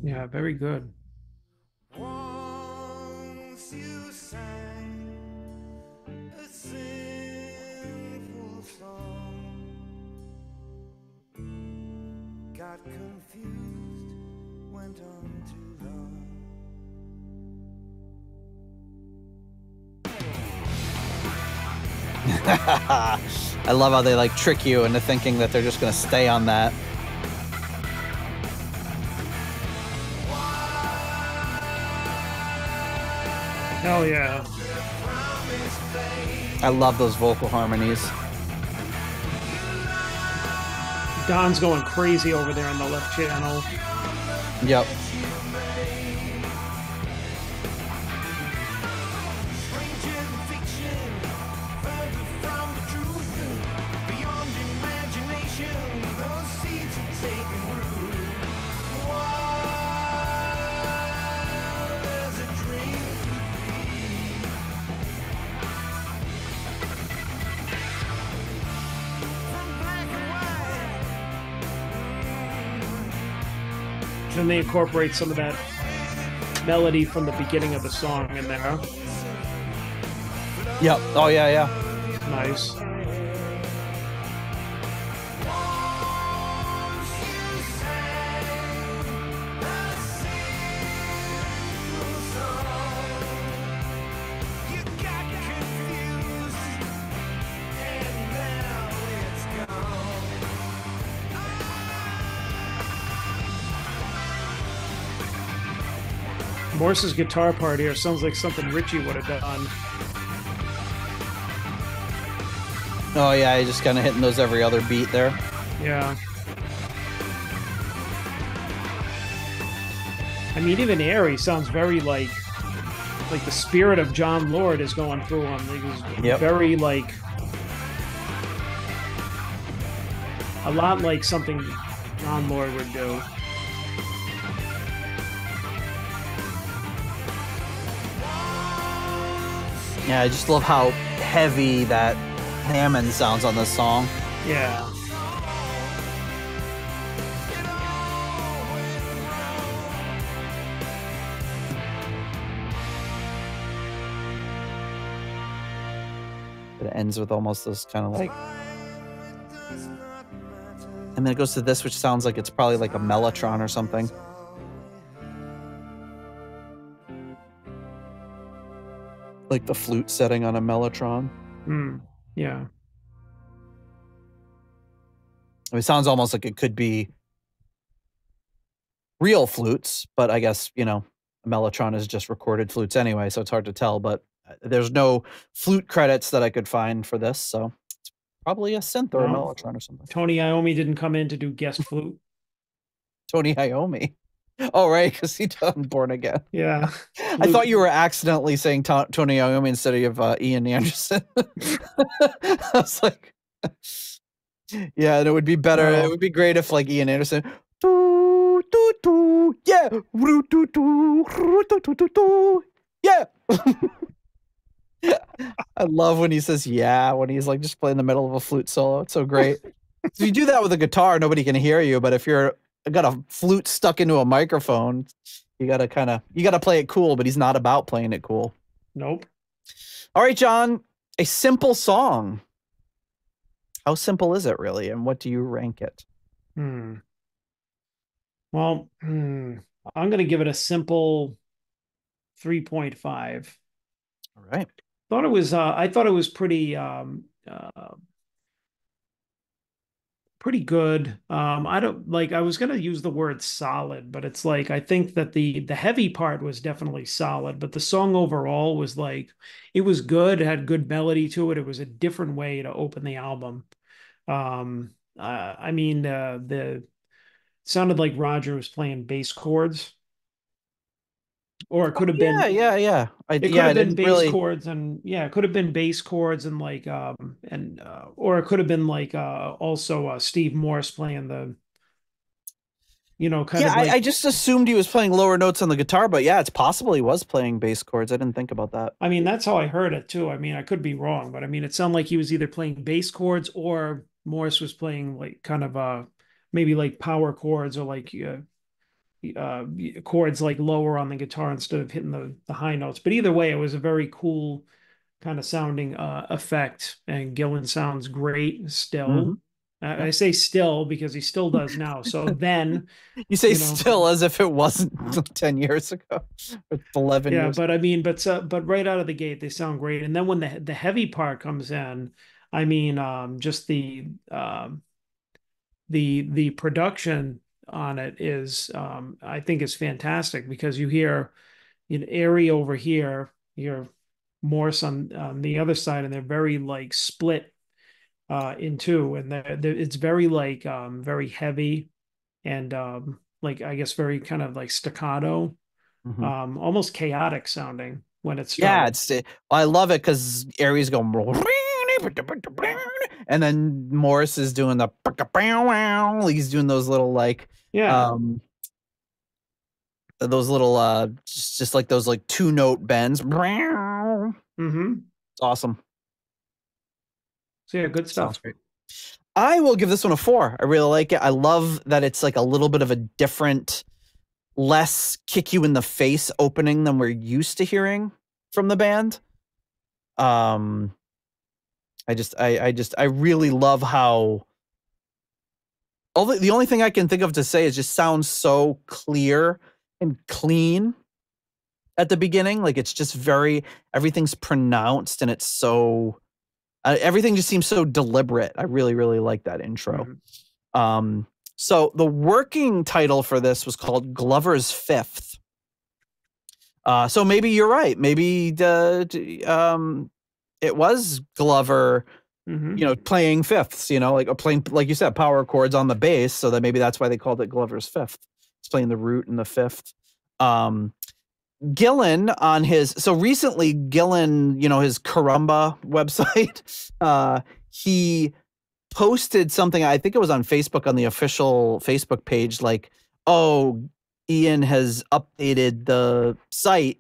Yeah, very good. Once you sang a sinful song, got confused, went on too long. I love how they like trick you into thinking that they're just gonna stay on that. Hell yeah. I love those vocal harmonies. Don's going crazy over there in the left channel. Yep. Then they incorporate some of that melody from the beginning of the song in there. Yep. Oh yeah, yeah. Nice. Morse's guitar part here sounds like something Richie would have done. Oh yeah, he's just kind of hitting those every other beat there. Yeah. I mean, even Airy sounds very like the spirit of John Lord is going through him. Like he's very like a lot like something John Lord would do. Yeah, I just love how heavy that Hammond sounds on this song. Yeah. It ends with almost this kind of like, and then it goes to this, which sounds like it's probably like a mellotron or something. Like the flute setting on a mellotron. Yeah. I mean, it sounds almost like it could be real flutes, but I guess, you know, a mellotron is just recorded flutes anyway, so it's hard to tell, but there's no flute credits that I could find for this, so it's probably a synth or a mellotron or something. Tony Iommi didn't come in to do guest flute. Tony Iommi. Oh, right, because he done Born Again. Yeah. I thought you were accidentally saying Tony Iommi instead of Ian Anderson. I was like, yeah, and it would be better. Oh. It would be great if like Ian Anderson, doo, doo, doo, yeah, doo, doo, doo, doo, doo, doo, doo, yeah. I love when he says yeah, when he's like just playing in the middle of a flute solo. It's so great. So you do that with a guitar, nobody can hear you, but if you're got a flute stuck into a microphone, you gotta play it cool, but he's not about playing it cool. Nope. All right, John, a simple song. How simple is it really, and what do you rank it? Well, I'm gonna give it a simple 3.5. All right. I thought it was pretty pretty good. I was gonna use the word solid, but it's like I think that the heavy part was definitely solid, but the song overall was like it was good, it had good melody to it. It was a different way to open the album. I mean, the sounded like Roger was playing bass chords. Or it could have been yeah. It could have been bass chords and it could have been bass chords and like or it could have been like also Steve Morse playing the kind Yeah, of like, I just assumed he was playing lower notes on the guitar, but yeah, it's possible he was playing bass chords. I didn't think about that. I mean, that's how I heard it too. I mean, I could be wrong, but I mean, it sounded like he was either playing bass chords or Morris was playing like kind of maybe like power chords or like chords like lower on the guitar instead of hitting the high notes. But either way, it was a very cool kind of sounding effect, and Gillan sounds great still. I say still because he still does now. So then, You say you know. still as if it wasn't 10 years ago or 11 yeah, years. but I mean, but right out of the gate, they sound great. And then when the heavy part comes in, I mean, just the production on it is, I think, is fantastic because you hear Airy over here, you hear Morse on the other side, and they're very like split in two, and it's very like very heavy and like I guess very kind of like staccato, almost chaotic sounding when it starts. Yeah, I love it because Aries going, and then Morris is doing the, he's doing those little like, Yeah. those little just like those like 2-note bends. It's awesome. So yeah, good Sounds stuff. great. I will give this one a 4. I really like it. I love that it's like a little bit of a different, less kick you in the face opening than we're used to hearing from the band. I really love how the only thing I can think of to say is just sounds so clear and clean at the beginning. Like it's just everything's pronounced and it's so everything just seems so deliberate. I really, really like that intro. So the working title for this was called Glover's Fifth. So maybe you're right. Maybe it was Glover, playing fifths, like playing, like you said, power chords on the bass. So that maybe that's why they called it Glover's Fifth. It's playing the root and the fifth. Gillan on so recently Gillan, his Carumba website, he posted something, I think it was on Facebook, on the official Facebook page, like, oh, Ian has updated the site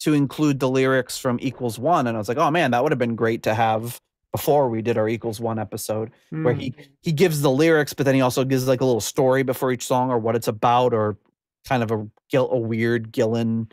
to include the lyrics from Equals One. And I was like, oh man, that would have been great to have before we did our Equals One episode, where he gives the lyrics, but then he also gives like a little story before each song or what it's about, or kind of a weird Gillan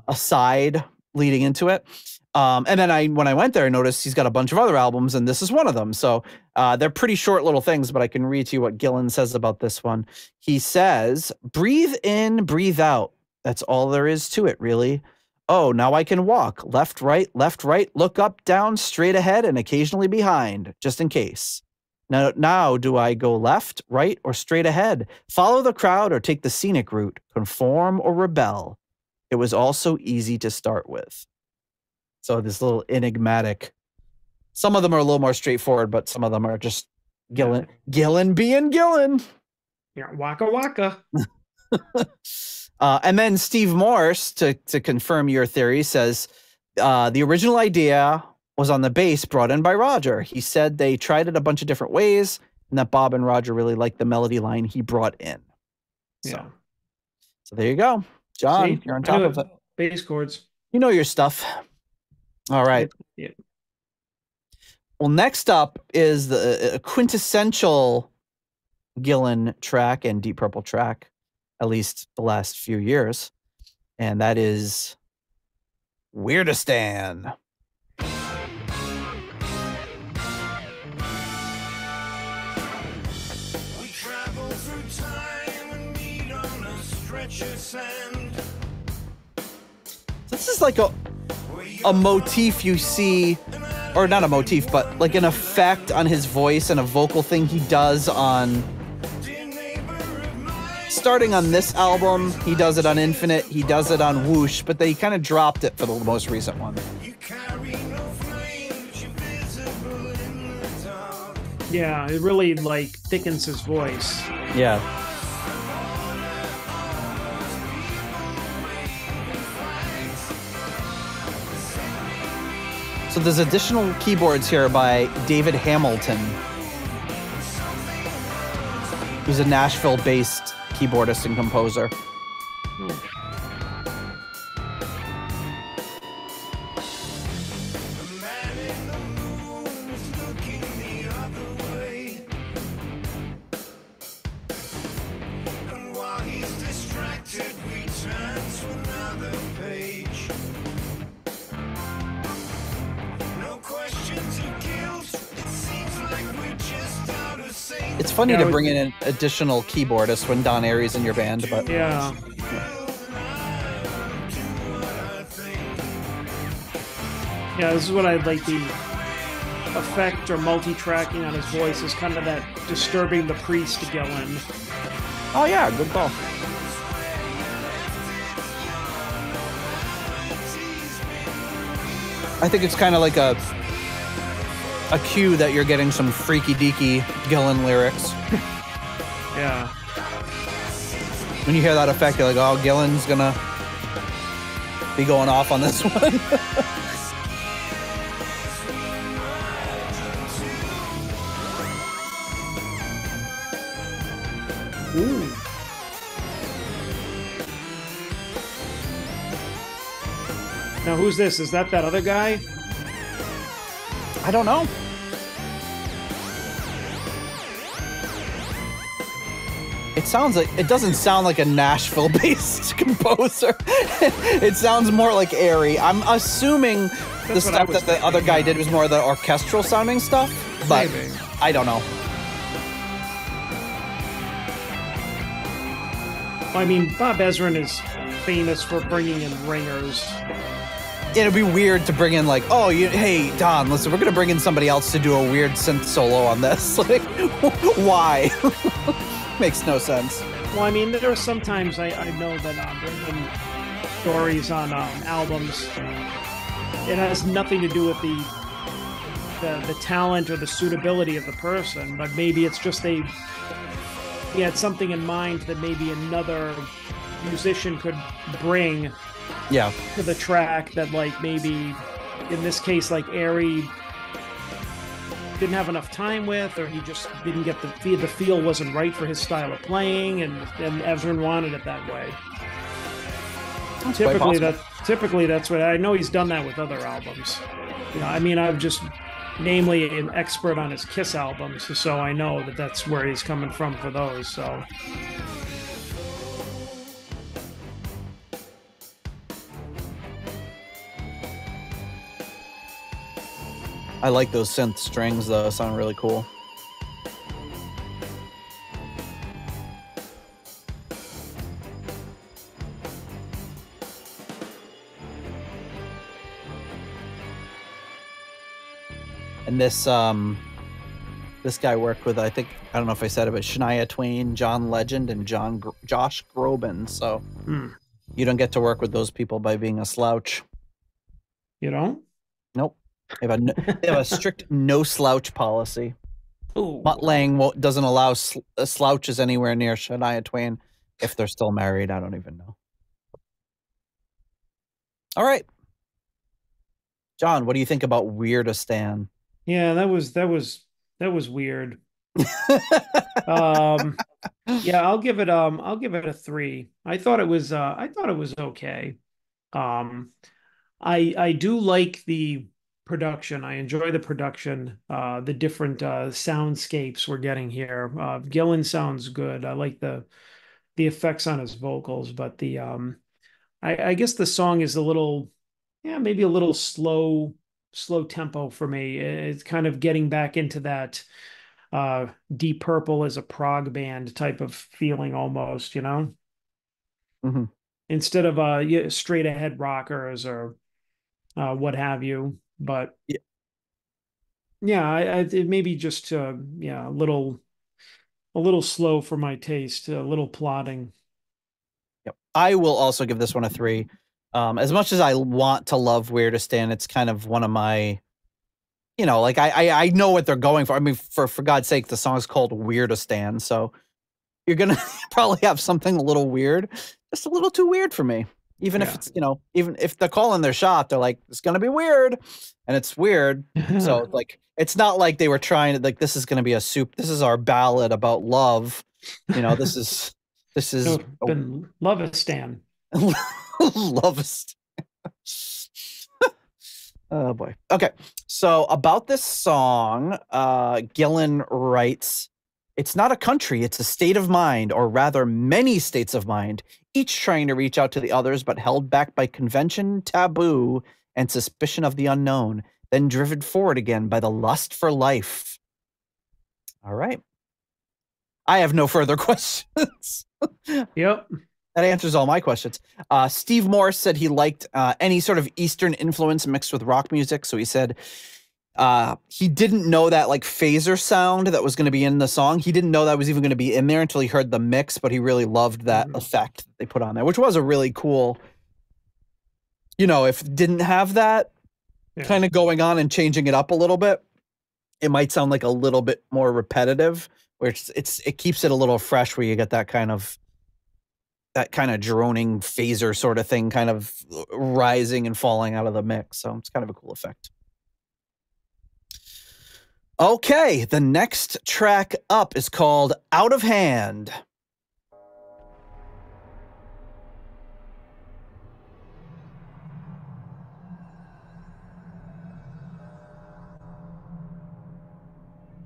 aside leading into it. And then when I went there, I noticed he's got a bunch of other albums, and this is one of them. So they're pretty short little things, but I can read to you what Gillan says about this one. He says, breathe in, breathe out. That's all there is to it, really. Oh, now I can walk left, right, look up, down, straight ahead, and occasionally behind, just in case. Now do I go left, right, or straight ahead? Follow the crowd or take the scenic route? Conform or rebel? It was all so easy to start with. So this little enigmatic. Some of them are a little more straightforward, but some of them are just Gillan being Gillan. Yeah, waka waka. And then Steve Morse, to confirm your theory, says the original idea was on the bass brought in by Roger. He said they tried it a bunch of different ways and that Bob and Roger really liked the melody line he brought in. So there you go. John, you're on top of it. Bass chords. You know your stuff. All right. Yeah. Well, next up is the quintessential Gillan track and Deep Purple track, at least the last few years. And that is Weirdistan. We travel through time and meet on a stretch of sand. This is like a motif you see, or not a motif, but like an effect on his voice and a vocal thing he does on, starting on this album, he does it on Infinite, he does it on Whoosh, but they kind of dropped it for the most recent one. Yeah, it really like thickens his voice. Yeah. So there's additional keyboards here by David Hamilton. who's a Nashville-based keyboardist and composer. The man in the moon is looking the other way. And while he's distracted, we turn to another page. No questions of guilt. It seems like we're just out of sync. It's funny Yeah, to we- bring in an additional keyboardist when Don Airey's in your band, but Yeah. Yeah, this is what I'd like, the effect or multi-tracking on his voice is kind of that disturbing the priest Gillen. oh yeah, good call. I think it's kind of like a cue that you're getting some freaky deaky Gillen lyrics. Yeah. When you hear that effect, you're like, oh, Gillen's gonna be going off on this one. Ooh. Now who's this? Is that other guy? I don't know. It doesn't sound like a Nashville-based composer. It sounds more like Airy. I'm assuming the what I stuff was that the other thinking, guy yeah. did was more of the orchestral sounding stuff, but Maybe. I don't know. I mean, Bob Ezrin is famous for bringing in ringers. It'd be weird to bring in like, oh, hey Don, listen, we're gonna bring in somebody else to do a weird synth solo on this. Like, why? Makes no sense. Well, I mean, there are sometimes I know that bringing stories on albums, it has nothing to do with the talent or the suitability of the person, but maybe it's just he had something in mind that maybe another musician could bring Yeah. to the track that, like, maybe in this case, like Airy didn't have enough time with, or he just didn't get the feel wasn't right for his style of playing, and Ezrin wanted it that way. That's quite possible. Typically that's what I know. He's done that with other albums. You know, I mean, I'm just namely an expert on his Kiss albums, so I know that that's where he's coming from for those. So I like those synth strings though, sound really cool. And this guy worked with, I don't know if I said it, but Shania Twain, John Legend, and Josh Groban. So you don't get to work with those people by being a slouch. you know, Nope. They have a strict no slouch policy. ooh, Mutt Lange doesn't allow slouches anywhere near Shania Twain if they're still married. I don't even know. All right. John, what do you think about Weirdistan? yeah, that was weird. Yeah, I'll give it a 3. I thought it was okay. I do like the production. I enjoy the production, the different soundscapes we're getting here. Gillen sounds good. I like the effects on his vocals, but I guess the song is a little, maybe a little slow tempo for me. It's kind of getting back into that Deep Purple as a prog band type of feeling almost, you know? Mhm. Instead of straight ahead rockers or what have you. But yeah, it may be just a little slow for my taste, a little plodding. Yep. I will also give this one a 3. As much as I want to love Weirdistan, it's kind of one of my, like I know what they're going for. I mean, for God's sake, the song's called Weirdistan, so you're gonna probably have something a little weird, just a little too weird for me. Even if it's, even if they're calling their shot, they're like, it's gonna be weird, and it's weird. So like, it's not like they were trying to, like, this is gonna be this is our ballad about love. You know, this is No, been Lovistan. Lovest. Oh boy. Okay. So about this song, Gillen writes, "It's not a country, it's a state of mind, or rather many states of mind, each trying to reach out to the others, but held back by convention, taboo, and suspicion of the unknown, then driven forward again by the lust for life." All right. I have no further questions. Yep. That answers all my questions. Steve Morse said he liked any sort of Eastern influence mixed with rock music. So he said he didn't know that like phaser sound that was going to be in the song. He didn't know that was even going to be in there until he heard the mix, but he really loved that effect that they put on there, which was a really cool, you know, if it didn't have that kind of going on and changing it up a little bit, it might sound like a little bit more repetitive, where it keeps it a little fresh, where you get that kind of droning phaser sort of thing kind of rising and falling out of the mix. So it's kind of a cool effect. Okay, the next track up is called Out of Hand.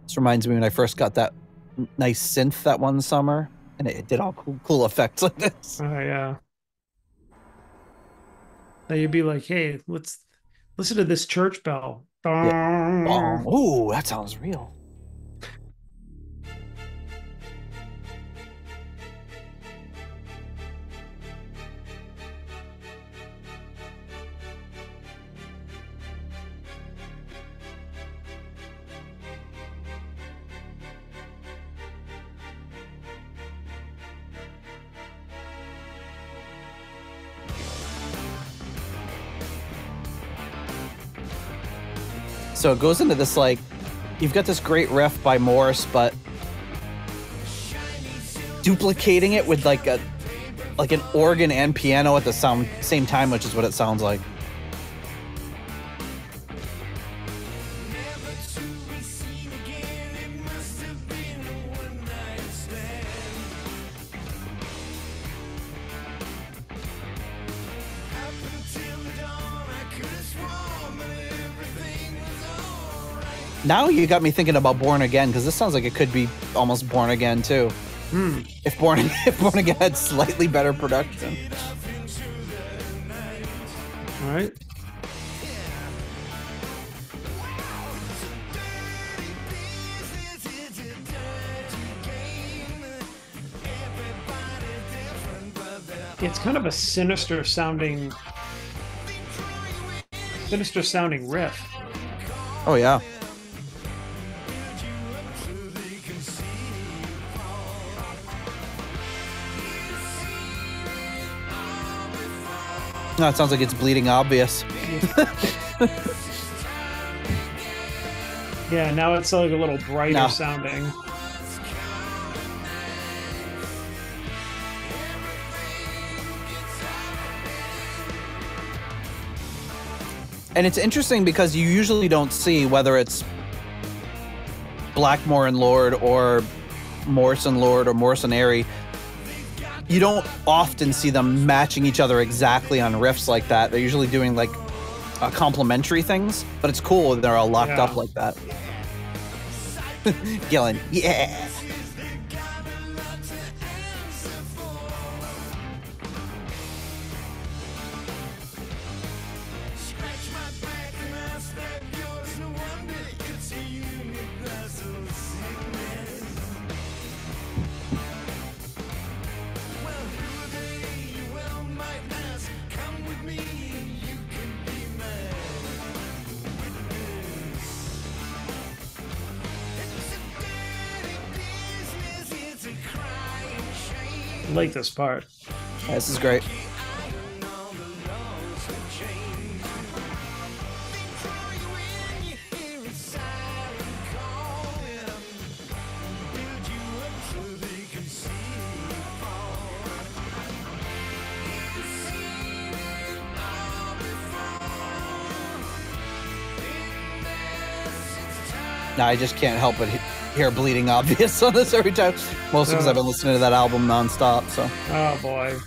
This reminds me when I first got that nice synth that one summer. And it did all cool effects like this. Oh, yeah. Now you'd be like, hey, let's listen to this church bell. Yeah. Ooh, that sounds real. So it goes into this, like, you've got this great riff by Morse, but duplicating it with like an organ and piano at the same time, which is what it sounds like. Now you got me thinking about Born Again, because this sounds like it could be almost Born Again too. If Born Again had slightly better production. All right. It's kind of a sinister sounding riff. Oh yeah. No, it sounds like it's Bleeding Obvious. Yeah, now it's like a little brighter sounding. And it's interesting because you usually don't see whether it's Blackmore and Lord or Morse and Lord or Morse and Airy. You don't often see them matching each other exactly on riffs like that. They're usually doing like complementary things, but it's cool when they're all locked up like that. Gillen, yeah. I like this part. Yeah, this is great. Now I just can't help but hear Bleeding Obvious on this every time, mostly because I've been listening to that album nonstop. So, Oh boy.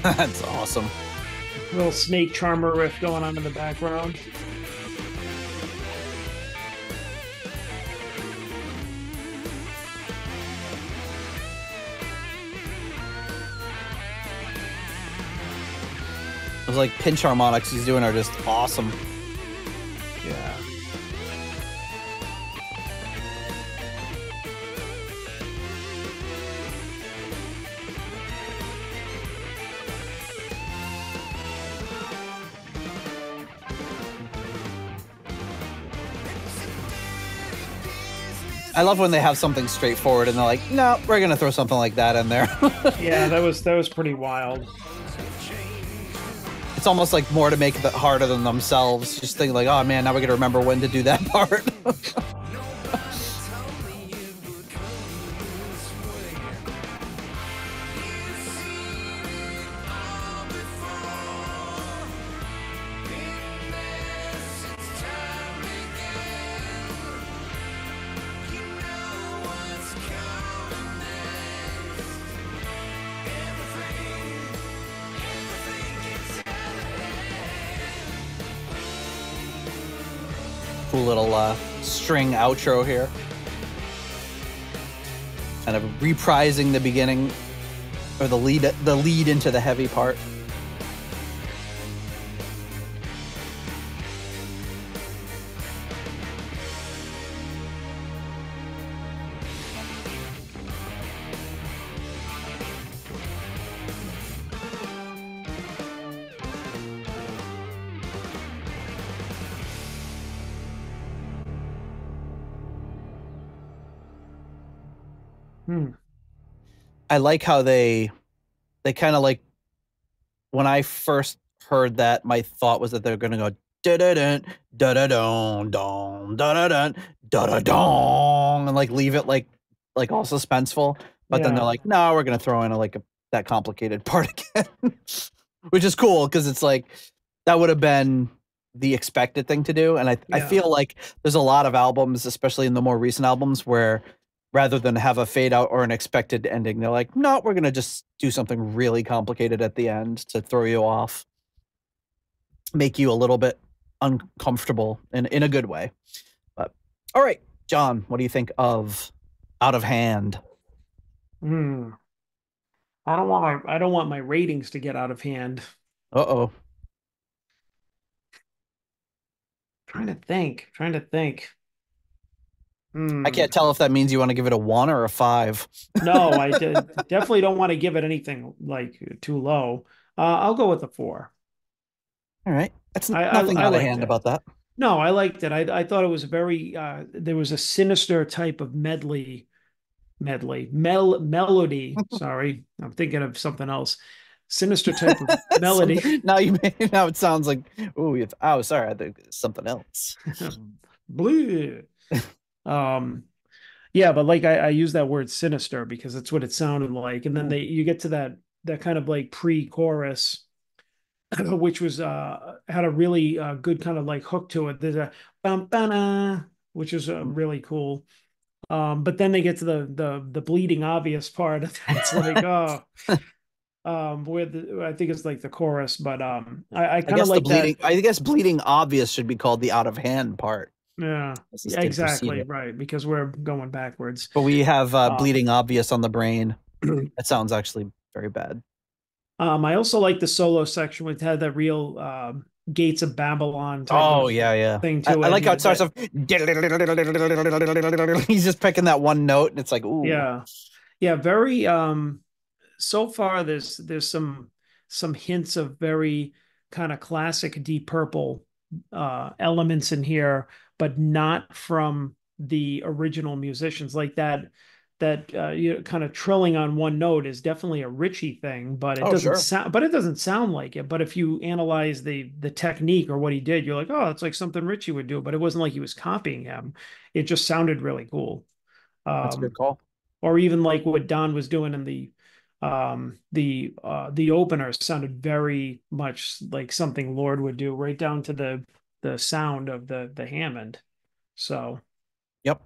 that's awesome. Little Snake Charmer riff going on in the background. Those like pinch harmonics he's doing are just awesome. Yeah. I love when they have something straightforward and they're like, no, we're gonna throw something like that in there. Yeah, that was pretty wild. It's almost like more to make it harder than themselves. Just thinking like, oh man, now we gotta remember when to do that part. Cool little string outro here. Kind of reprising the beginning or the lead into the heavy part. I like how they kind of like, when I first heard that, my thought was that they're gonna go da da dun da da dun dun da da dun da da dun and like leave it like all suspenseful. But then they're like, no, we're gonna throw in that complicated part again, which is cool because it's like that would have been the expected thing to do. And I feel like there's a lot of albums, especially in the more recent albums, where rather than have a fade out or an expected ending, they're like, no, we're going to just do something really complicated at the end to throw you off, make you a little bit uncomfortable in a good way. But all right, John, what do you think of Out of Hand? I don't want my ratings to get out of hand. Uh-oh. Trying to think. I can't tell if that means you want to give it a 1 or a 5. No, I definitely don't want to give it anything like too low. I'll go with a 4. All right. That's nothing out of hand about that. No, I liked it. I thought it was very there was a sinister type of melody. Sorry, I'm thinking of something else. Sinister type of melody. Now it sounds like, sorry, I think it's something else. Blue. Yeah, but like I use that word sinister because that's what it sounded like. And then you get to that kind of like pre-chorus, which was had a really good kind of like hook to it. There's a bum bana, which is really cool. But then they get to the bleeding obvious part. It's like I think it's like the chorus, but I kind of like bleeding. I guess bleeding obvious should be called the out of hand part. Yeah, exactly right, because we're going backwards. But we have bleeding obvious on the brain. That sounds actually very bad. I also like the solo section, which had that real Gates of Babylon type thing to it. I like how it starts off. He's just picking that one note, and it's like, ooh. Yeah, very. So far, there's some hints of very kind of classic Deep Purple elements in here, but not from the original musicians. Like that you know, kind of trilling on one note is definitely a Ritchie thing, but it Oh, doesn't sure. sound like it. But if you analyze the technique or what he did, you're like, oh, it's like something Ritchie would do, but it wasn't like he was copying him. It just sounded really cool. That's a good call. Or even like what Don was doing in the opener sounded very much like something Lord would do, right down to the sound of the Hammond. So, Yep.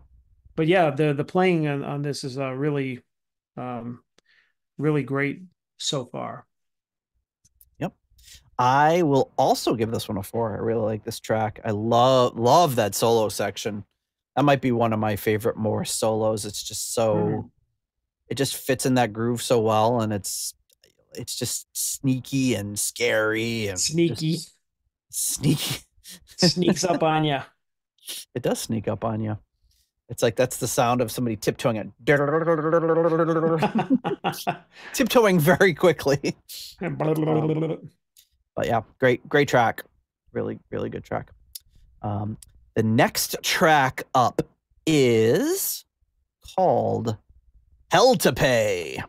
but yeah, the playing on this is really um really great so far. Yep. I will also give this one a 4. I really like this track. I love that solo section. That might be one of my favorite Morris solos. It's just so it just fits in that groove so well, and it's just sneaky and scary and Sneaky. just sneaky. Sneaks up on you. It does sneak up on you. It's like that's the sound of somebody tiptoeing and tiptoeing very quickly. But yeah, great track. Really good track. The next track up is called Hell to Pay.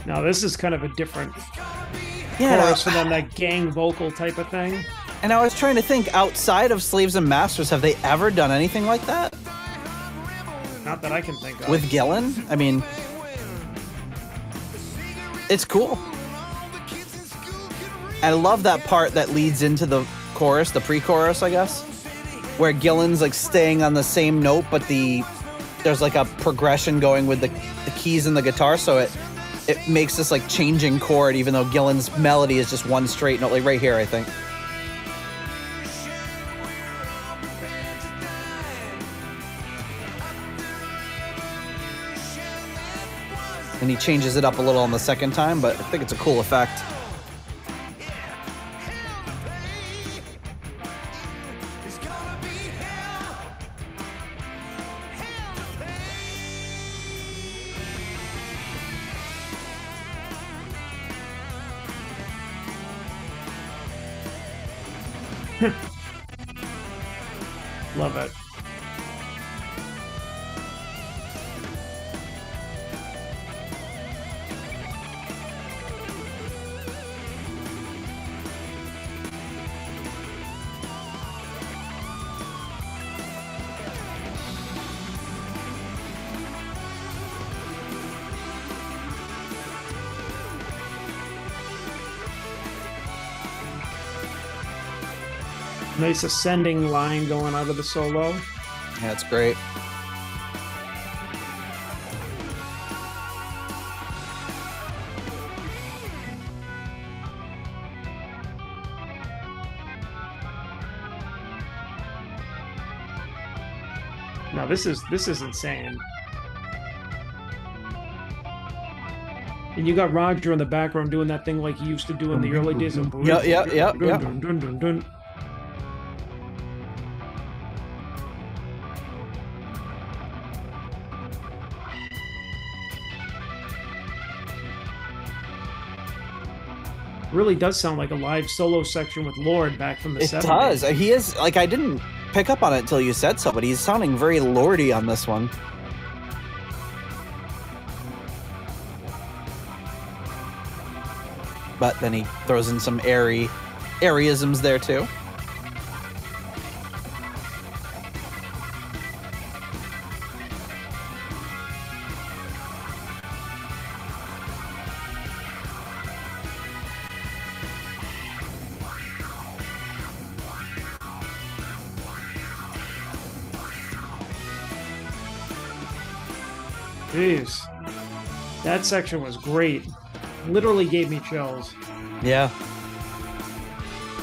Now this is kind of a different Yeah, chorus for them, that gang vocal type of thing. and I was trying to think, outside of Slaves and Masters, have they ever done anything like that? Not that I can think of. With Gillen? I mean, it's cool. I love that part that leads into the chorus, the pre-chorus, I guess, where Gillen's like staying on the same note, but there's like a progression going with the keys and the guitar, so it makes this like changing chord, even though Gillen's melody is just one straight note, like right here, I think. And he changes it up a little on the second time, but I think it's a cool effect. Love it. Nice ascending line going out of the solo. Yeah, it's great. No, this is insane. And you got Roger in the background doing that thing like he used to do in the early days of Yeah. Dun, dun, dun, dun. Really does sound like a live solo section with Lord back from the It 70s. does. He is, like, I didn't pick up on it until you said so, but he's sounding very Lordy on this one. But then he throws in some airyisms there too. Jeez. That section was great. Literally gave me chills. Yeah.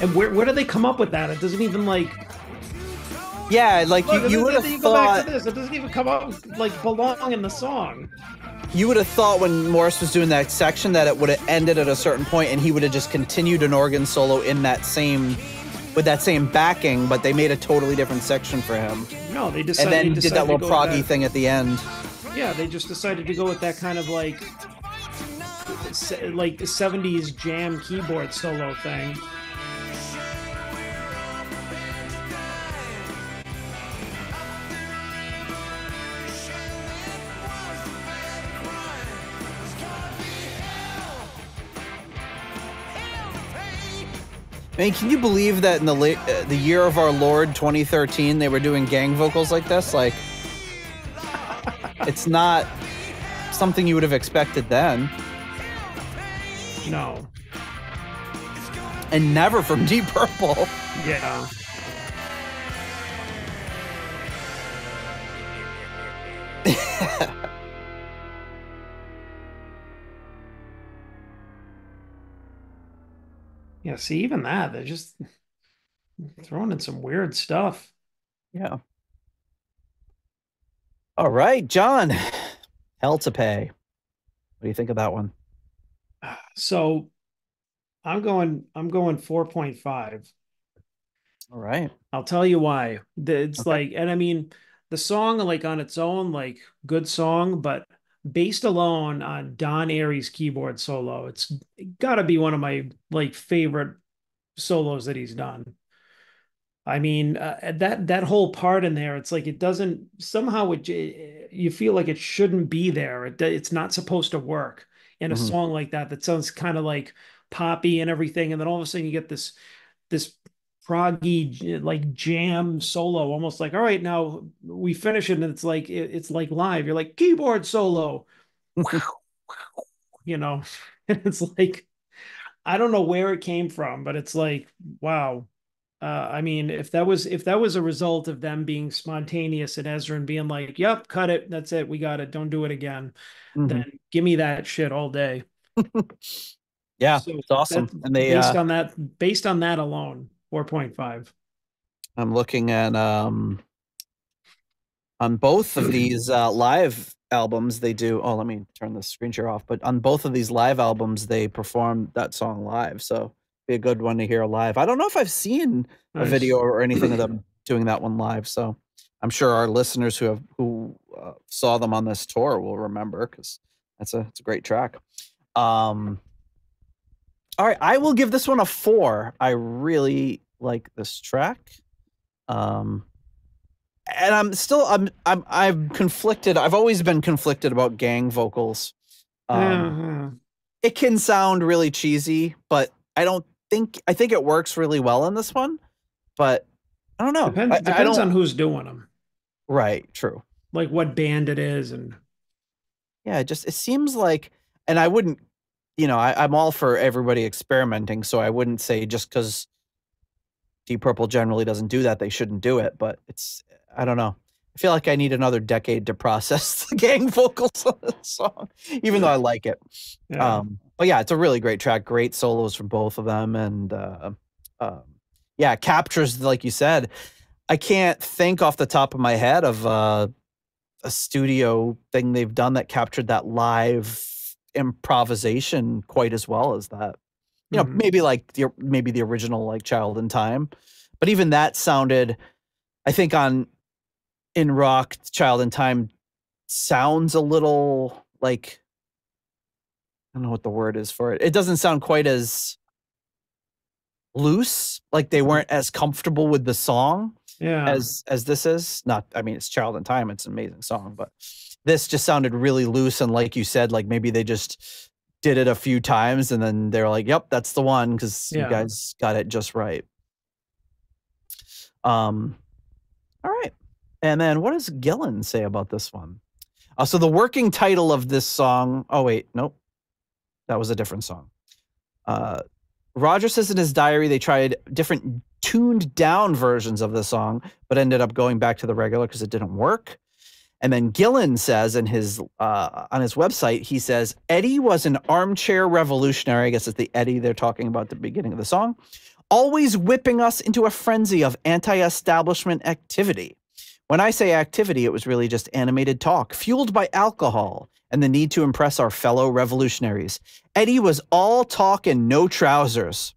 And where do they come up with that? It doesn't even like. Yeah, like you would have go back thought to this. It doesn't even come up like belong in the song. you would have thought when Morris was doing that section that it would have ended at a certain point and he would have just continued an organ solo in that same with that same backing, but they made a totally different section for him. No, they And decided. then they did that decided to little go with proggy that- thing at the end. Yeah, they just decided to go with that kind of like the 70s jam keyboard solo thing. I mean, can you believe that in the year of our Lord 2013 they were doing gang vocals like this? Like, it's not something you would have expected then, No. and never from Deep Purple. Yeah. Yeah, see, even that, they're just throwing in some weird stuff. Yeah. All right, John. Hell to Pay. What do you think of that one? So I'm going 4.5. All right. I'll tell you why. It's Okay. like, and I mean, the song, like on its own, like good song, but based alone on Don Airey's keyboard solo, it's got to be one of my like favorite solos that he's done. I mean, that whole part in there, it's like it doesn't somehow you feel like it shouldn't be there. It's not supposed to work in a Mhm. song like that. That sounds kind of like poppy and everything, and then all of a sudden you get this proggy like jam solo, almost like, all right, now we finish it, and it's like it's like live. You're like keyboard solo, you know, and it's like I don't know where it came from, but it's like wow. I mean, if that was a result of them being spontaneous and Ezra and being like, "Yep, cut it, that's it, we got it, don't do it again," Mhm. then give me that shit all day. Yeah, So it's awesome. that's And they based on that alone, 4.5. I'm looking at on both of these live albums they do. Oh, let me turn the screen share off. But on both of these live albums, they perform that song live. So be a good one to hear live. I don't know if I've seen a Nice. video or anything of them doing that one live. So I'm sure our listeners who saw them on this tour will remember because it's a great track. All right, I will give this one a 4. I really like this track. And I'm conflicted. I've always been conflicted about gang vocals. It can sound really cheesy, but I think it works really well in this one. But I don't know. Depends on who's doing them, right. True. like what band it is, and Yeah, it seems like, and I wouldn't, I'm all for everybody experimenting. So I wouldn't say just because Deep Purple generally doesn't do that, they shouldn't do it. But I don't know. I feel like I need another decade to process the gang vocals on this song, even though I like it. yeah. But yeah, it's a really great track. Great solos from both of them. And yeah, it captures, like you said, I can't think off the top of my head of a studio thing they've done that captured that live improvisation quite as well as that. Mhm. Maybe the original like Child in Time, but even that sounded, I think in rock, Child in Time sounds a little like, I don't know what the word is for it. It doesn't sound quite as loose, like they weren't as comfortable with the song Yeah. as this is. I mean, it's Child in Time, it's an amazing song, but this just sounded really loose, and like you said, like maybe they just did it a few times and then they're like, yep, that's the one, because you Yeah. guys got it just right. All right. And then what does Gillen say about this one? So the working title of this song, oh wait, nope. That was a different song. Roger says in his diary they tried different tuned down versions of the song, but ended up going back to the regular because it didn't work. And then Gillen says in his on his website, he says, Eddie was an armchair revolutionary. I guess it's the Eddie they're talking about at the beginning of the song. Always whipping us into a frenzy of anti-establishment activity. When I say activity, it was really just animated talk, fueled by alcohol and the need to impress our fellow revolutionaries. Eddie was all talk and no trousers.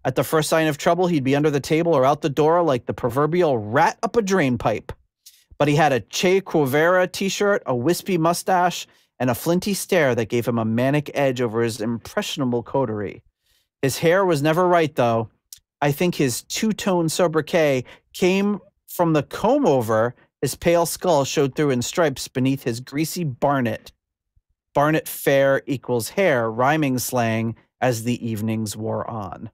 At the first sign of trouble, he'd be under the table or out the door like the proverbial rat up a drain pipe. But he had a Che Guevara t-shirt, a wispy mustache, and a flinty stare that gave him a manic edge over his impressionable coterie. His hair was never right, though. I think his two-tone sobriquet came from the comb-over his pale skull showed through in stripes beneath his greasy barnet. Barnet fair equals hair, rhyming slang as the evenings wore on.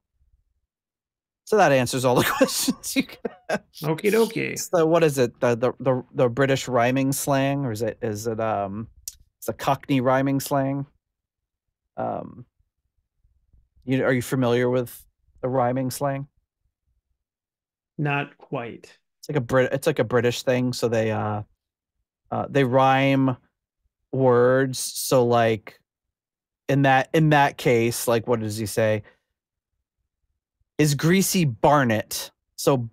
So that answers all the questions you can ask. Okie dokie. So what is it? The British rhyming slang, or is it it's a Cockney rhyming slang? Are you familiar with the rhyming slang? Not quite. It's like a British thing. So they rhyme words. So like in that case, like what does he say? Is greasy barnet. So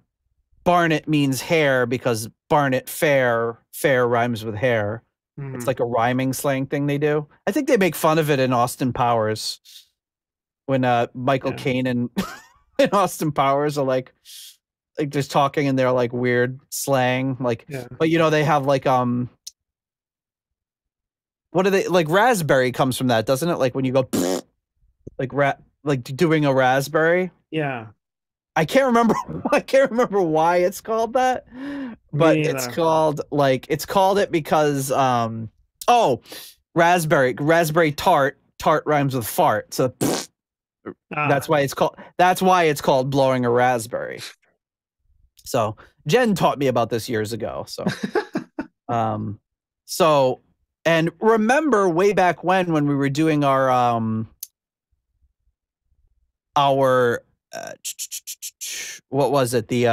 barnet means hair because barnet fair rhymes with hair. It's like a rhyming slang thing they do. I think they make fun of it in Austin Powers when Michael Caine and Austin Powers are like just talking in their like weird slang, like but they have like what are they like? Raspberry comes from that, doesn't it? Like when you go like doing a raspberry. Yeah. I can't remember why it's called that, but it's called it because raspberry tart rhymes with fart, so that's why it's called blowing a raspberry. So Jen taught me about this years ago. So and remember way back when we were doing our what was it? The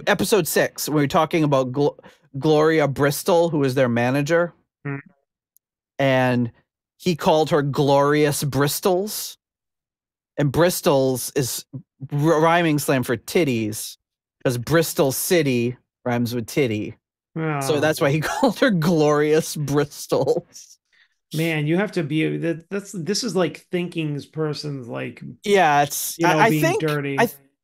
episode 6, we were talking about Gloria Bristol, who was their manager, and he called her Glorious Bristols, and Bristols is rhyming slang for titties because Bristol City rhymes with titty. Oh. So that's why he called her Glorious Bristols. Man, you have to be this is like thinking's person's like it's being think dirty.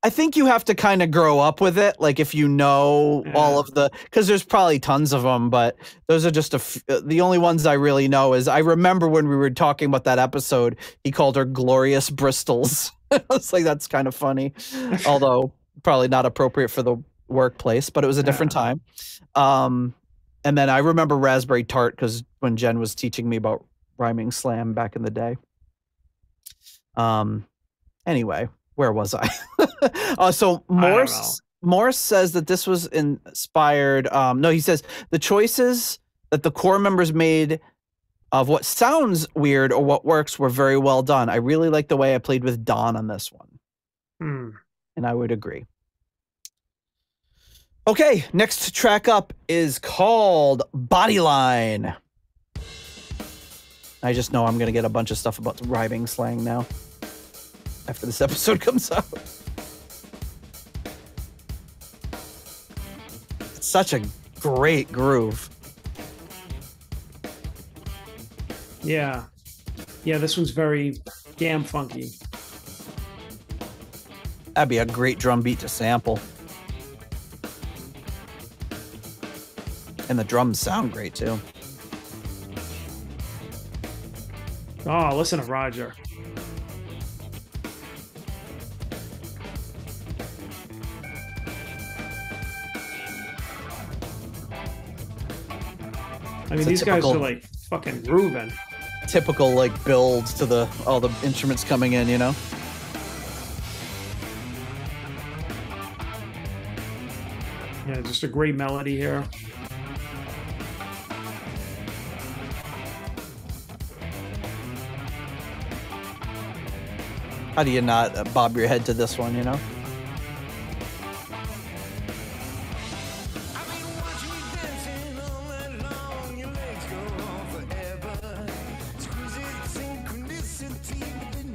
I think you have to kind of grow up with it, like if you know all of the, because there's probably tons of them, but those are just the only ones I really know. Is I remember when we were talking about that episode, he called her Glorious Bristols. I was like, that's kind of funny, although probably not appropriate for the workplace, but it was a different time. And then I remember raspberry tart because when Jen was teaching me about rhyming slam back in the day. Anyway, where was I? So Morse says that this was inspired. No, he says the choices that the core members made of what sounds weird or what works were very well done. I really like the way I played with Don on this one. And I would agree. Okay, next track up is called Bodyline. I just know I'm going to get a bunch of stuff about rhyming slang now after this episode comes out. It's such a great groove. Yeah, this one's very damn funky. That'd be a great drum beat to sample. And the drums sound great, too. Oh, listen to Roger. I mean, these guys are like fucking grooving. Typical like builds to all the instruments coming in, you know? Yeah, just a great melody here. How do you not bob your head to this one, you know?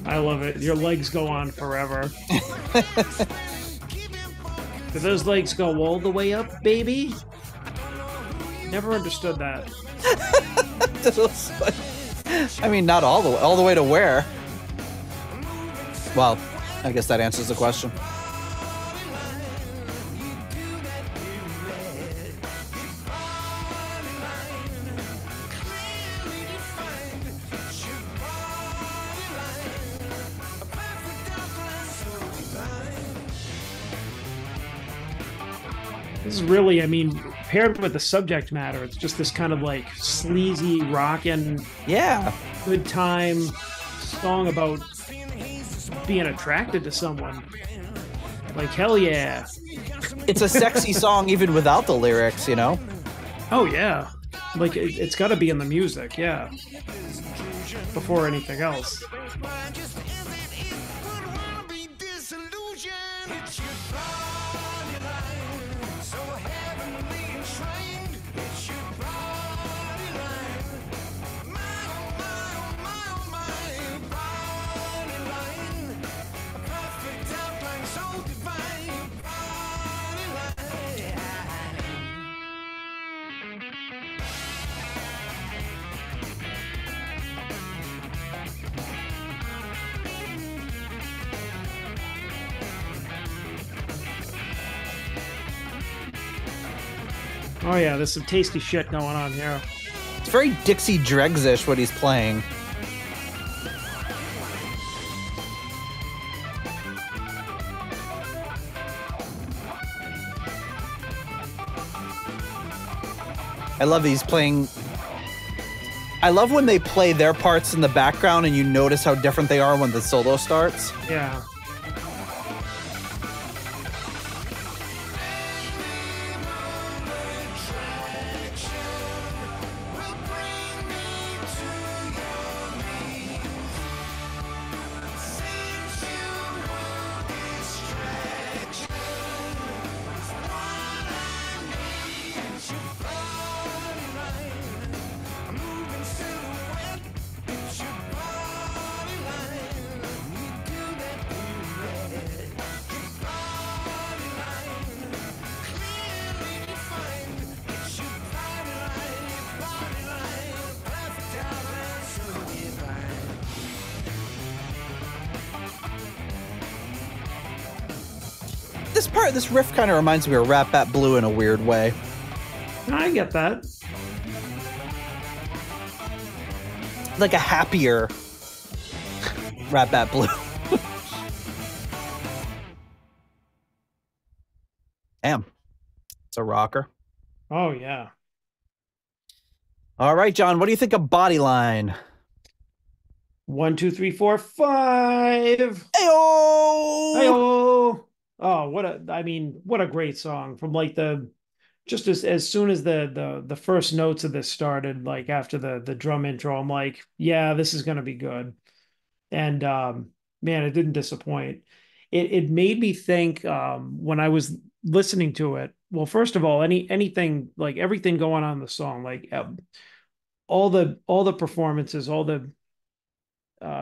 I love it. Your legs go on forever. Do those legs go all the way up, baby? Never understood that. I mean, not all the way to where? Well, I guess that answers the question. This is really, I mean, paired with the subject matter, it's just this kind of like sleazy, rockin', Yeah. good time song about being attracted to someone. Like, hell yeah. It's a sexy song even without the lyrics, you know? Oh, yeah. Like, it's got to be in the music, yeah. Before anything else. Oh yeah, there's some tasty shit going on here. It's very Dixie Dregs-ish what he's playing. I love these playing. I love when they play their parts in the background and you notice how different they are when the solo starts. Yeah. This riff kind of reminds me of Rat Bat Blue in a weird way. I get that. Like a happier Rat Bat Blue. Damn. It's a rocker. Oh yeah. All right, John, what do you think of Bodyline? 1, 2, 3, 4, 5. Ayo! Ayo! Oh, what a great song from like just as soon as the first notes of this started, like after the drum intro, I'm like, yeah, this is gonna be good. And man, it didn't disappoint. It made me think when I was listening to it. Well, first of all, anything like everything going on in the song, like all the performances, all the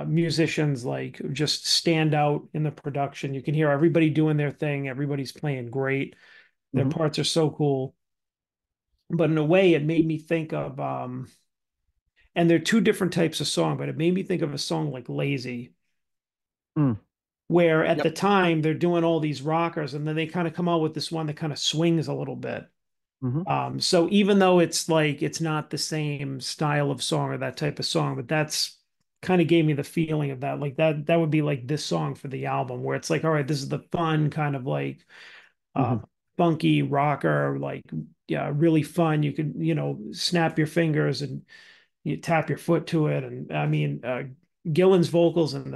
musicians like just stand out in the production. You can hear everybody doing their thing. Everybody's playing great. Their parts are so cool. But in a way, it made me think of and they're two different types of song, but it made me think of a song like Lazy. Where at the time they're doing all these rockers and then they kind of come out with this one that kind of swings a little bit. So even though it's like it's not the same style of song or that type of song, but that's kind of gave me the feeling of that. Like that would be like this song for the album where it's like, all right, this is the fun kind of like funky rocker, like yeah, really fun. You could, snap your fingers and you tap your foot to it. And I mean, Gillan's vocals in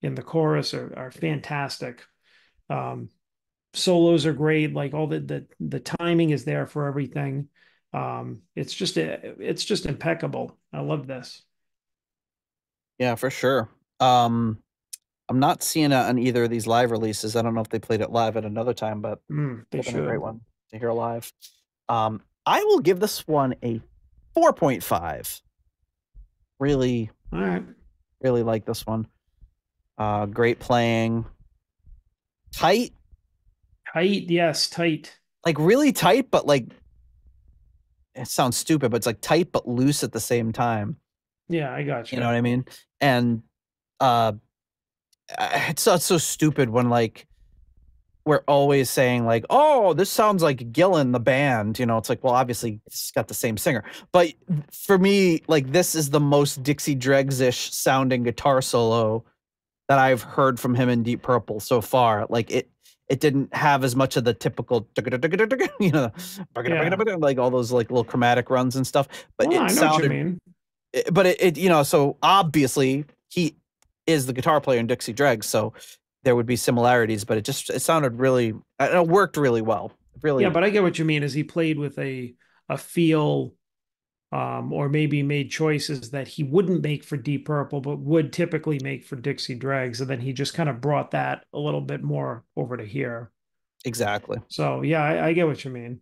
the chorus are fantastic. Solos are great. Like all the timing is there for everything. It's just impeccable. I love this. Yeah, for sure. I'm not seeing it on either of these live releases. I don't know if they played it live at another time, but They it's been a great should. one to hear live. I will give this one a 4.5. Really, All right. Really like this one. Great playing. Tight. Tight, yes, tight. Like really tight, but like it sounds stupid, but it's like tight but loose at the same time. Yeah, I got you. You know what I mean? And it's so stupid when like we're always saying like, oh, this sounds like Gillan, the band. You know, it's like, well, obviously it's got the same singer. But for me, like this is the most Dixie Dregs-ish sounding guitar solo that I've heard from him in Deep Purple so far. Like it didn't have as much of the typical, you know, like all those like little chromatic runs and stuff. But Well, I it know what you sounded, mean. but it, you know, so obviously he is the guitar player in Dixie Dregs, so there would be similarities, but it sounded really, it worked really well. Really, Yeah, but I get what you mean. Is he played with a feel, or maybe made choices that he wouldn't make for Deep Purple, but would typically make for Dixie Dregs, and then he just kind of brought that a little bit more over to here. exactly. So yeah, I get what you mean.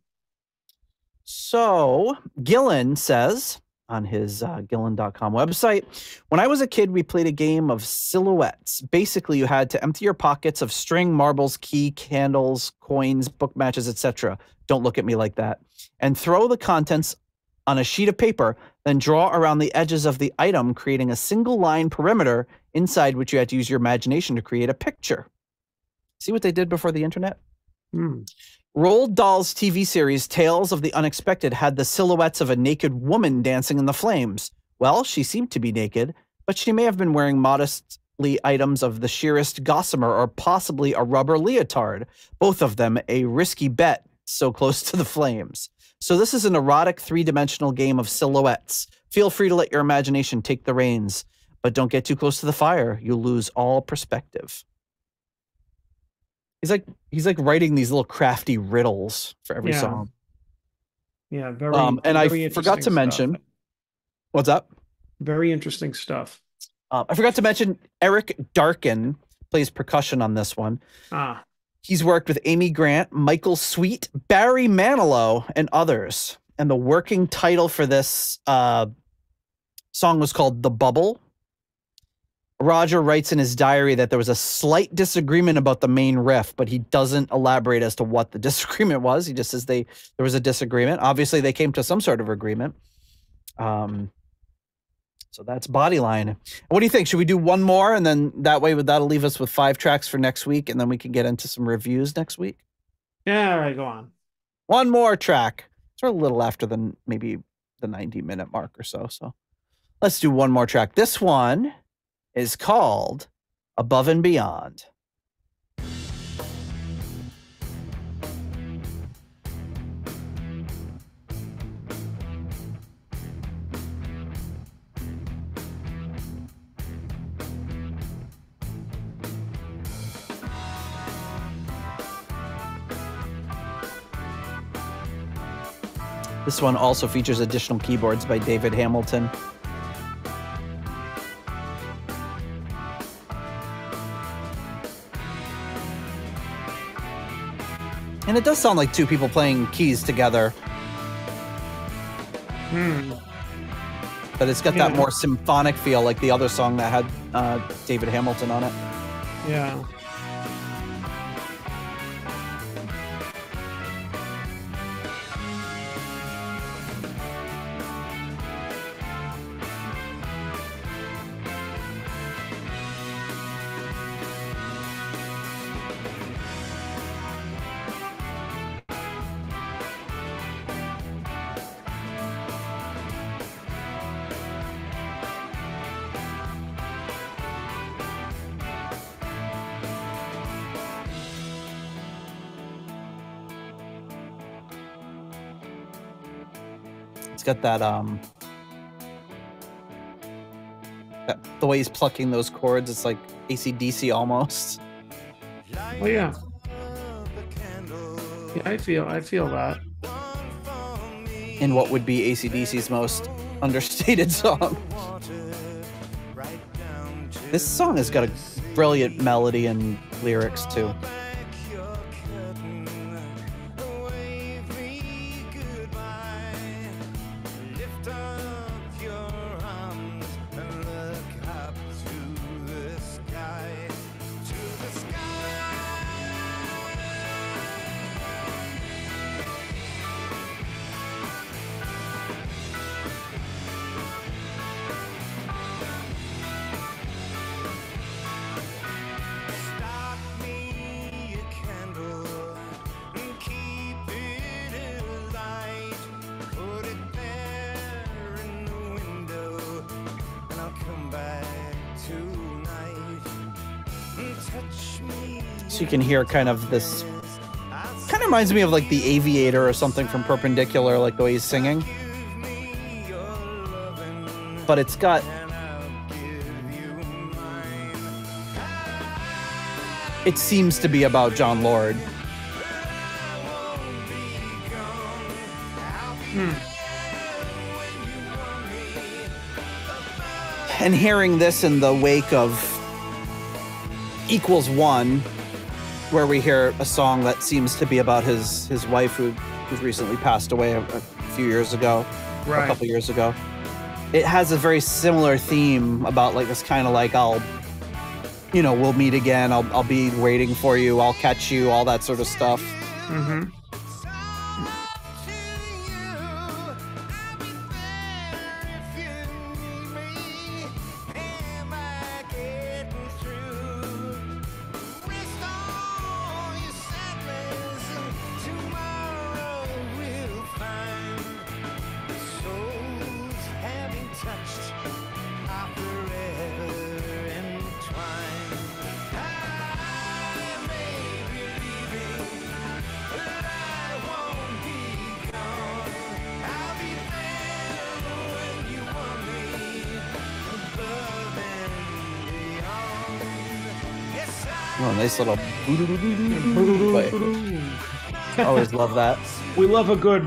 So Gillan says on his Gillan.com website, when I was a kid, we played a game of silhouettes. Basically, you had to empty your pockets of string, marbles, key, candles, coins, book matches, etc. Don't look at me like that. And throw the contents on a sheet of paper, then draw around the edges of the item, creating a single line perimeter inside which you had to use your imagination to create a picture. See what they did before the internet? Roald Dahl's TV series Tales of the Unexpected had the silhouettes of a naked woman dancing in the flames. Well, she seemed to be naked, but she may have been wearing modestly items of the sheerest gossamer or possibly a rubber leotard, both of them a risky bet so close to the flames. So this is an erotic three-dimensional game of silhouettes. Feel free to let your imagination take the reins, but don't get too close to the fire. You'll lose all perspective. He's like writing these little crafty riddles for every song. Yeah, very. And very I forgot to interesting mention, stuff. what's up? Very interesting stuff. I forgot to mention Eric Darkin plays percussion on this one. He's worked with Amy Grant, Michael Sweet, Barry Manilow, and others. And the working title for this song was called The Bubble. Roger writes in his diary that there was a slight disagreement about the main riff, but he doesn't elaborate as to what the disagreement was. He just says there was a disagreement. Obviously, they came to some sort of agreement. So that's Bodyline. What do you think? Should we do one more, and then that'll leave us with 5 tracks for next week, and then we can get into some reviews next week? Yeah, all right, go on. One more track. It's a little after maybe the 90-minute mark or so. So let's do one more track. This one is called Above and Beyond. This one also features additional keyboards by David Hamilton. And it does sound like two people playing keys together. But it's got that more symphonic feel like the other song that had David Hamilton on it. Yeah. It's got that the way he's plucking those chords, it's like AC/DC almost. Oh yeah. Yeah, I feel that. In what would be AC/DC's most understated song. This song has got a brilliant melody and lyrics too. So you can hear kind of this, kind of reminds me of like The Aviator or something from Perpendicular, like the way he's singing. But it's got, it seems to be about John Lord. And hearing this in the wake of Equals One, where we hear a song that seems to be about his wife who's recently passed away a few years ago, a couple years ago. It has a very similar theme about like this kind of like, we'll meet again. I'll be waiting for you. I'll catch you. All that sort of stuff. Mm-hmm. Oh, nice little. Always love that. We love a good.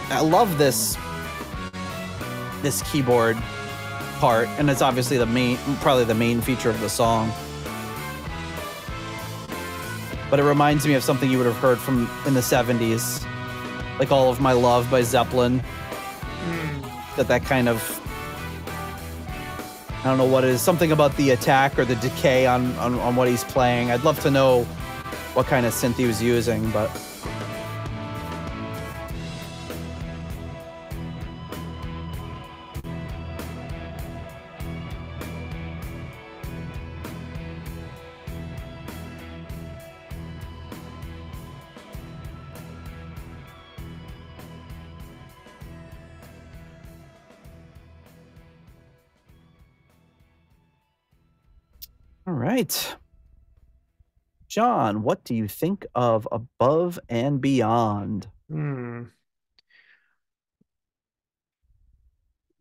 I love this keyboard part, and it's obviously probably the main feature of the song. But it reminds me of something you would have heard from in the 70s, like All of My Love by Zeppelin. That kind of, I don't know what it is, something about the attack or the decay on what he's playing. I'd love to know what kind of synth he was using, but. All right. John, what do you think of Above and Beyond?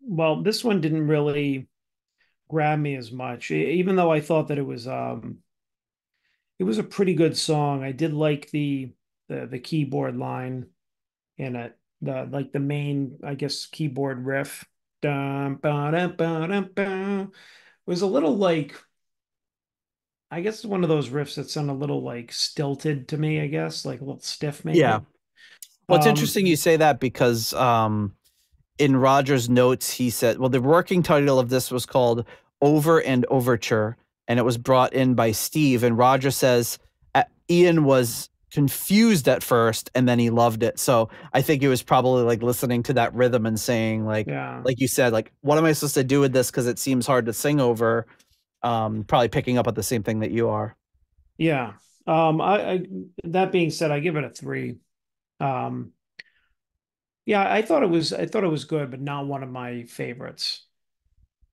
Well, this one didn't really grab me as much, even though I thought that it was a pretty good song. I did like the keyboard line in it, the main, I guess, keyboard riff. Dum, ba, da, ba, da, ba. It was a little like, I guess, one of those riffs that sound a little like stilted to me, I guess, like a little stiff maybe. Yeah. Well, it's interesting you say that because in Roger's notes, he said, well, the working title of this was called Over and Overture, and it was brought in by Steve. And Roger says Ian was confused at first, and then he loved it. So I think he was probably like listening to that rhythm and saying like you said, like, what am I supposed to do with this? Because it seems hard to sing over. Probably picking up at the same thing that you are. Yeah. I that being said, I give it a 3. Yeah, I thought it was good, but not one of my favorites.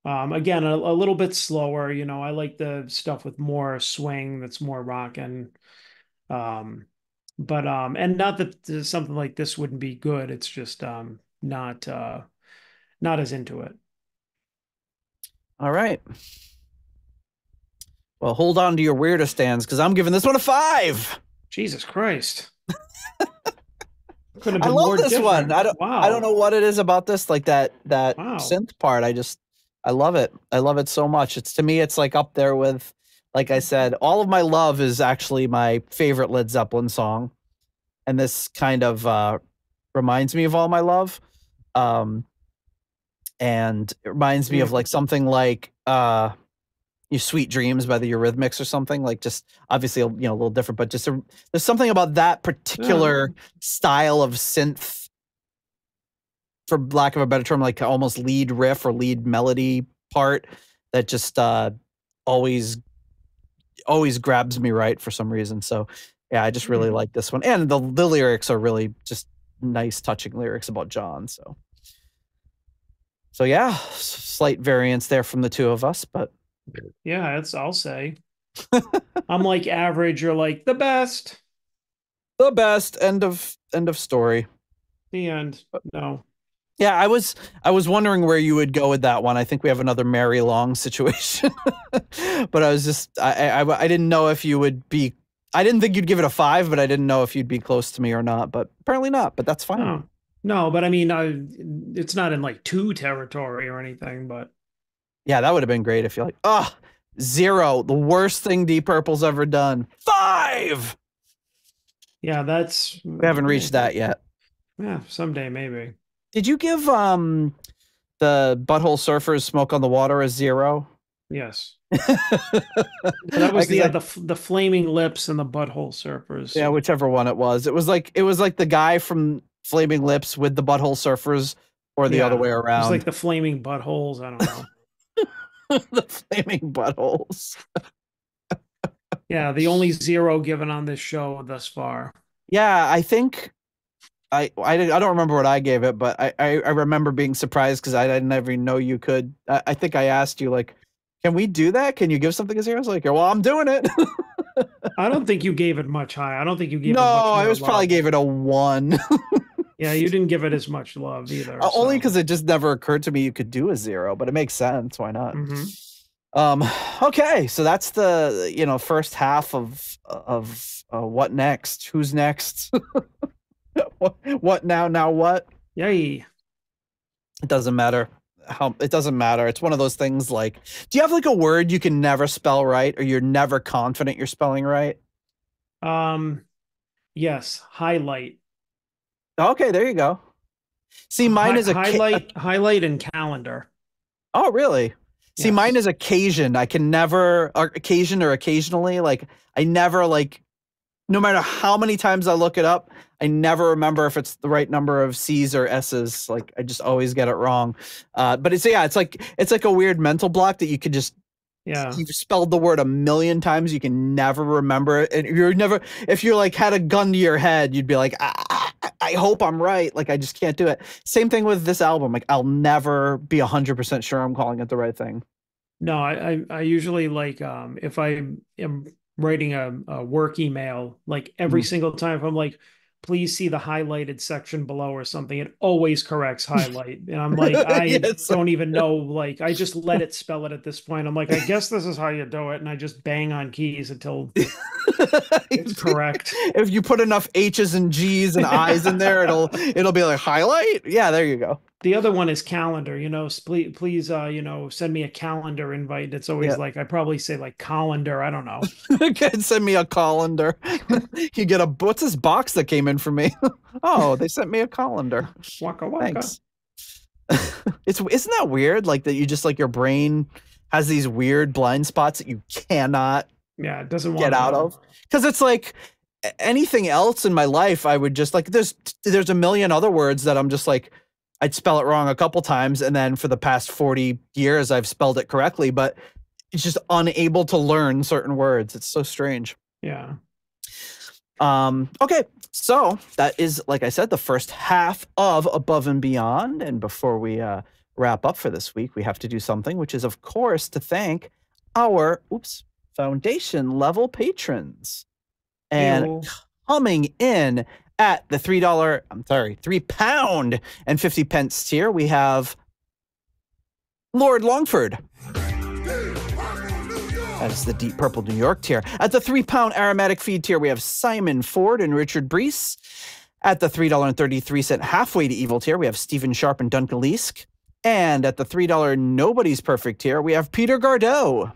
Again, a little bit slower. I like the stuff with more swing, that's more rockin'. But and not that something like this wouldn't be good. It's just not as into it. All right. Well, hold on to your weirder stands because I'm giving this one a 5. Jesus Christ. Couldn't have I been love more this different. one. I don't know what it is about this, like that synth part. I love it. I love it so much. To me, it's like up there with, like I said, All of My Love is actually my favorite Led Zeppelin song. And this kind of reminds me of All My Love. And it reminds me of like something like, you Sweet Dreams by the Eurythmics or something, like just obviously, a little different, but just there's something about that particular style of synth, for lack of a better term, like almost lead riff or lead melody part that just always grabs me right for some reason. So yeah, I just really like this one. And the lyrics are really just nice, touching lyrics about John. So yeah, slight variance there from the two of us, but Yeah, I'll say. I'm like average, you're like the best. the best. End of story. The end. No. Yeah, I was wondering where you would go with that one. I think we have another Mary Long situation. But I was just I didn't know if you would be. I didn't think you'd give it a 5, but I didn't know if you'd be close to me or not. But apparently not. But that's fine. No, but I mean, it's not in like 2 territory or anything. But yeah, that would have been great if you're like, 0, the worst thing Deep Purple's ever done. 5. Yeah, we haven't reached that yet. Yeah, someday maybe. Did you give the Butthole Surfers Smoke on the Water a 0? Yes. That was the Flaming Lips and the Butthole Surfers. Yeah, whichever one it was. It was like the guy from Flaming Lips with the Butthole Surfers, or the other way around. It was like the Flaming Buttholes. I don't know. The Flaming Buttholes. Yeah, the only 0 given on this show thus far. Yeah, I think I don't remember what I gave it, but I remember being surprised because I didn't ever know you could. I think I asked you, like, can we do that? Can you give something a 0? I was like, well, I'm doing it. I don't think you gave it much high. I don't think you gave it much I love. probably gave it a 1. Yeah, you didn't give it as much love either. Only because it just never occurred to me you could do a 0, but it makes sense. Why not? Mm-hmm. Okay, so that's the first half of what next? Who's next? What now? Now what? Yay. It doesn't matter. It doesn't matter. It's one of those things like, do you have like a word you can never spell right, or you're never confident you're spelling right? Yes, highlight. Okay, there you go. See, mine is highlight and calendar. Oh, really? See, Yes. mine is occasion. I can never, or occasion or occasionally, like I never, like, no matter how many times I look it up, I never remember if it's the right number of C's or S's. Like I just always get it wrong. But it's like a weird mental block that you could just, you've spelled the word a million times, you can never remember it. And if you're like had a gun to your head, you'd be like, I hope I'm right. Like I just can't do it. Same thing with this album. Like I'll never be 100% sure I'm calling it the right thing. No, I usually like if I am writing a work email, like every single time, if I'm like, please see the highlighted section below or something, it always corrects highlight. And I'm like, I don't even know, like I just let it spell it at this point. I'm like, I guess this is how you do it. And I just bang on keys until it's correct. If you put enough H's and G's and I's in there, it'll be like highlight. Yeah, there you go. The other one is calendar, please, send me a calendar invite. It's always like, I probably say like colander. I don't know. Send me a colander. You get what's this box that came in for me? Oh, they sent me a colander. Waka waka. Thanks. Isn't that weird? Like that you just like your brain has these weird blind spots that you cannot it doesn't want get out of. Because it's like anything else in my life, I would just like there's a million other words that I'm just like, I'd spell it wrong a couple times, and then for the past 40 years, I've spelled it correctly, but it's just unable to learn certain words. It's so strange. Yeah. Okay, so that is, like I said, the first half of Above and Beyond. And before we wrap up for this week, we have to do something, which is, of course, to thank our foundation level patrons. And coming in at the £3 and 50 pence tier, we have Lord Longford. That is the Deep Purple New York tier. At the £3 aromatic feed tier, we have Simon Ford and Richard Brees. At the $3.33 halfway to evil tier, we have Stephen Sharp and Duncan Leask. And at the $3 Nobody's Perfect tier, we have Peter Gardeau,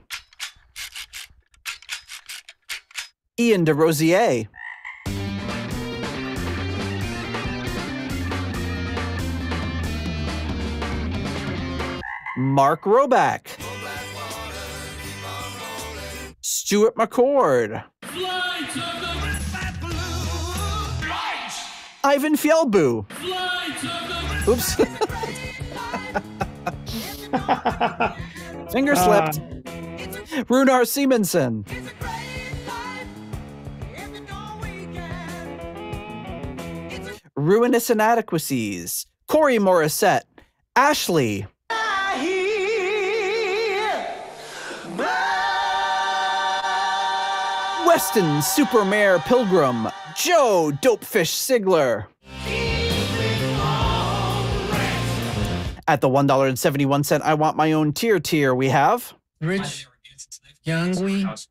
Ian DeRosier, Mark Roback, Stuart McCord, Ivan Fjellbu. Oops. Finger slipped. Runar Simonson. Ruinous Inadequacies. Corey Morissette. Ashley. Weston Supermare Pilgrim. Joe Dopefish Sigler. At the $1.71 I Want My Own tier, we have Rich Yangui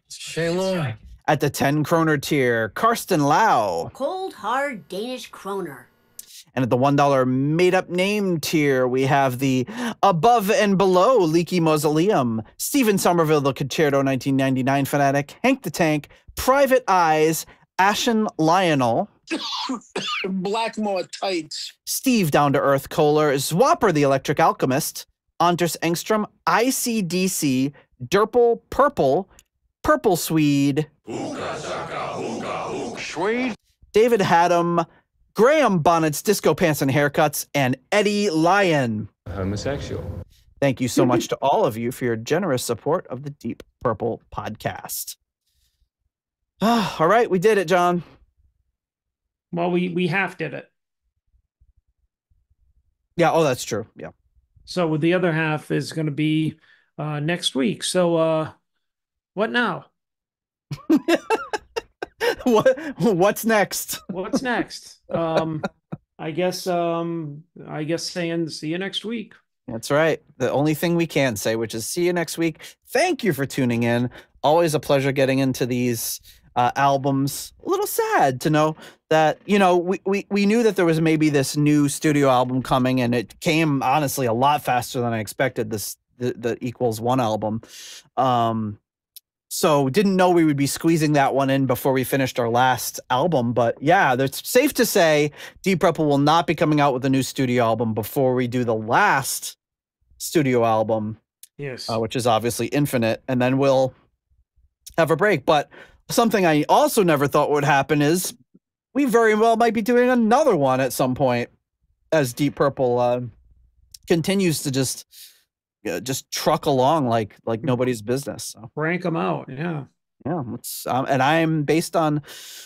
Shaylor. at the 10 kroner tier, Karsten Lau. Cold, hard Danish kroner. And at the $1 made-up name tier, we have the Above and Below Leaky Mausoleum, Stephen Somerville, the Concerto 1999 fanatic, Hank the Tank, Private Eyes, Ashen Lionel, Blackmore tights. Steve Down to Earth Kohler, Zwapper the Electric Alchemist, Anders Engstrom, ICDC, Derple Purple, Purple Swede, David Haddam, Graham Bonnet's Disco Pants and Haircuts, and Eddie Lyon. Homosexual. Thank you so much to all of you for your generous support of the Deep Purple podcast. All right, we did it, John. Well, we half did it. Yeah, oh, that's true. Yeah. So the other half is going to be next week. So what now? What's next? What's next? I guess saying see you next week. That's right. The only thing we can say, which is see you next week. Thank you for tuning in. Always a pleasure getting into these albums. A little sad to know that, you know, we knew that there was maybe this new studio album coming, and it came honestly a lot faster than I expected. The Equals One album. So didn't know we would be squeezing that one in before we finished our last album. But yeah, it's safe to say Deep Purple will not be coming out with a new studio album before we do the last studio album. Yes. Which is obviously Infinite. And then we'll have a break. But something I also never thought would happen is we very well might be doing another one at some point as Deep Purple continues to just truck along like nobody's business. So rank them out. Yeah. And I'm, based on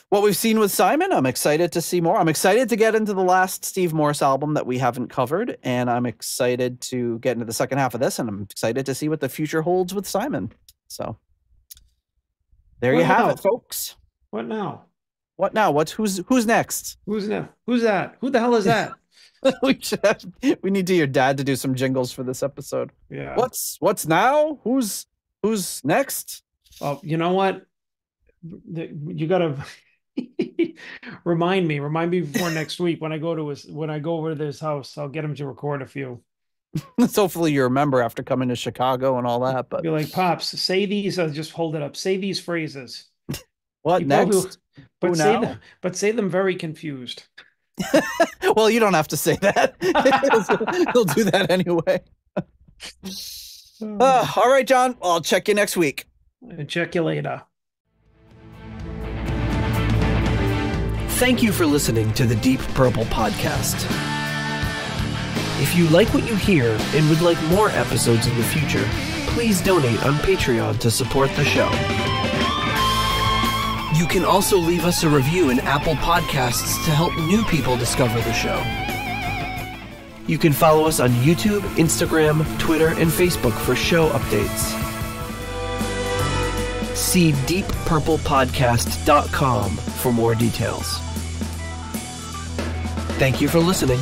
what we've seen with Simon, I'm excited to see more. I'm excited to get into the last Steve Morse album that we haven't covered, and I'm excited to get into the second half of this, and I'm excited to see what the future holds with Simon. So there you have it, folks. What now? What now? Who's next? Who's that? Who's that? Who the hell is that? We need your dad to do some jingles for this episode. Yeah. What's now? Who's next? Oh, you know what? You gotta remind me before next week when I go over to his house. I'll get him to record a few. So hopefully you remember after coming to Chicago and all that. But be like, Pops, say these. Just hold it up. Say these phrases. What next? But say them very confused. Well, you don't have to say that. He'll do that anyway. All right, John. I'll check you next week. And check you later. Thank you for listening to the Deep Purple podcast. If you like what you hear and would like more episodes in the future, please donate on Patreon to support the show. You can also leave us a review in Apple Podcasts to help new people discover the show. You can follow us on YouTube, Instagram, Twitter, and Facebook for show updates. See deeppurplepodcast.com for more details. Thank you for listening.